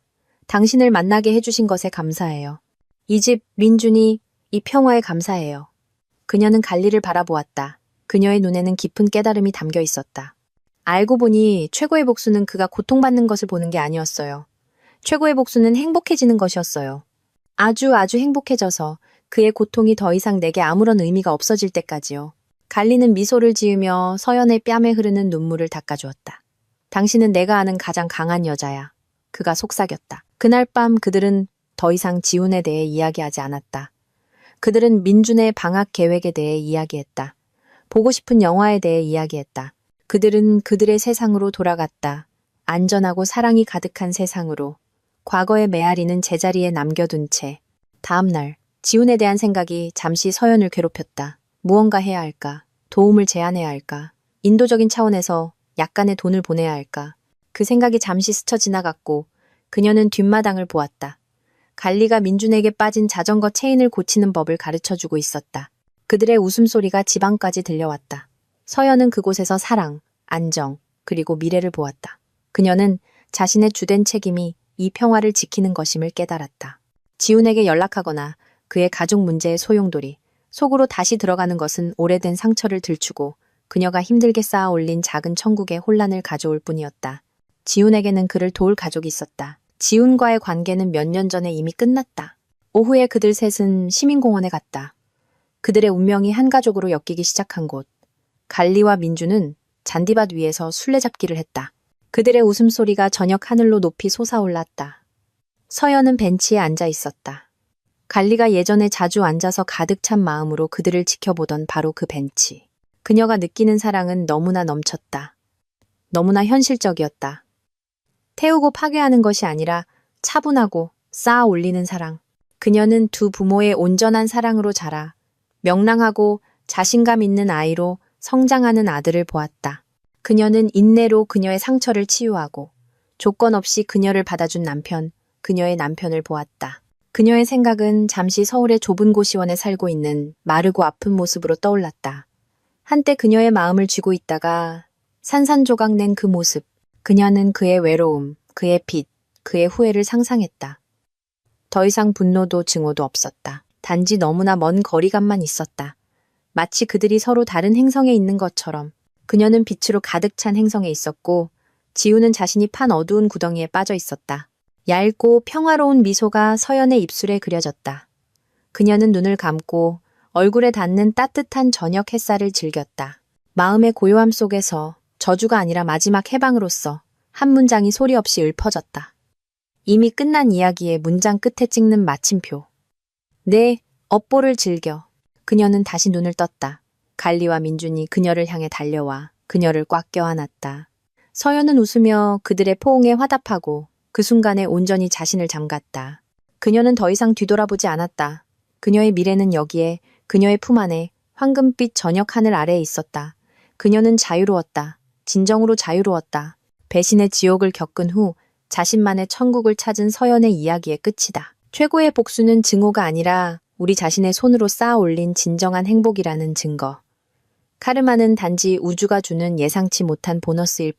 당신을 만나게 해주신 것에 감사해요. 이 집, 민준이, 이 평화에 감사해요. 그녀는 갈리를 바라보았다. 그녀의 눈에는 깊은 깨달음이 담겨 있었다. 알고 보니 최고의 복수는 그가 고통받는 것을 보는 게 아니었어요. 최고의 복수는 행복해지는 것이었어요. 아주 행복해져서 그의 고통이 더 이상 내게 아무런 의미가 없어질 때까지요. 갈리는 미소를 지으며 서연의 뺨에 흐르는 눈물을 닦아주었다. 당신은 내가 아는 가장 강한 여자야. 그가 속삭였다. 그날 밤 그들은 더 이상 지훈에 대해 이야기하지 않았다. 그들은 민준의 방학 계획에 대해 이야기했다. 보고 싶은 영화에 대해 이야기했다. 그들은 그들의 세상으로 돌아갔다. 안전하고 사랑이 가득한 세상으로. 과거의 메아리는 제자리에 남겨둔 채. 다음 날, 지훈에 대한 생각이 잠시 서연을 괴롭혔다. 무언가 해야 할까? 도움을 제안해야 할까? 인도적인 차원에서 약간의 돈을 보내야 할까? 그 생각이 잠시 스쳐 지나갔고 그녀는 뒷마당을 보았다. 갈리가 민준에게 빠진 자전거 체인을 고치는 법을 가르쳐주고 있었다. 그들의 웃음소리가 지방까지 들려왔다. 서연은 그곳에서 사랑, 안정, 그리고 미래를 보았다. 그녀는 자신의 주된 책임이 이 평화를 지키는 것임을 깨달았다. 지훈에게 연락하거나 그의 가족 문제에 소용돌이, 속으로 다시 들어가는 것은 오래된 상처를 들추고 그녀가 힘들게 쌓아 올린 작은 천국에 혼란을 가져올 뿐이었다. 지훈에게는 그를 도울 가족이 있었다. 지훈과의 관계는 몇 년 전에 이미 끝났다. 오후에 그들 셋은 시민공원에 갔다. 그들의 운명이 한 가족으로 엮이기 시작한 곳. 갈리와 민주는 잔디밭 위에서 술래잡기를 했다. 그들의 웃음소리가 저녁 하늘로 높이 솟아올랐다. 서연은 벤치에 앉아 있었다. 갈리가 예전에 자주 앉아서 가득 찬 마음으로 그들을 지켜보던 바로 그 벤치. 그녀가 느끼는 사랑은 너무나 넘쳤다. 너무나 현실적이었다. 태우고 파괴하는 것이 아니라 차분하고 쌓아 올리는 사랑. 그녀는 두 부모의 온전한 사랑으로 자라 명랑하고 자신감 있는 아이로 성장하는 아들을 보았다. 그녀는 인내로 그녀의 상처를 치유하고 조건 없이 그녀를 받아준 남편, 그녀의 남편을 보았다. 그녀의 생각은 잠시 서울의 좁은 고시원에 살고 있는 마르고 아픈 모습으로 떠올랐다. 한때 그녀의 마음을 쥐고 있다가 산산조각 낸 그 모습. 그녀는 그의 외로움, 그의 빚, 그의 후회를 상상했다. 더 이상 분노도 증오도 없었다. 단지 너무나 먼 거리감만 있었다. 마치 그들이 서로 다른 행성에 있는 것처럼. 그녀는 빛으로 가득 찬 행성에 있었고 지우는 자신이 판 어두운 구덩이에 빠져 있었다. 얇고 평화로운 미소가 서연의 입술에 그려졌다. 그녀는 눈을 감고 얼굴에 닿는 따뜻한 저녁 햇살을 즐겼다. 마음의 고요함 속에서 저주가 아니라 마지막 해방으로서 한 문장이 소리 없이 읊어졌다. 이미 끝난 이야기의 문장 끝에 찍는 마침표. 네, 업보를 즐겨. 그녀는 다시 눈을 떴다. 갈리와 민준이 그녀를 향해 달려와 그녀를 꽉 껴안았다. 서연은 웃으며 그들의 포옹에 화답하고 그 순간에 온전히 자신을 잠갔다. 그녀는 더 이상 뒤돌아보지 않았다. 그녀의 미래는 여기에, 그녀의 품 안에 황금빛 저녁 하늘 아래에 있었다. 그녀는 자유로웠다. 진정으로 자유로웠다. 배신의 지옥을 겪은 후 자신만의 천국을 찾은 서연의 이야기의 끝이다. 최고의 복수는 증오가 아니라 우리 자신의 손으로 쌓아 올린 진정한 행복이라는 증거. 카르마는 단지 우주가 주는 예상치 못한 보너스일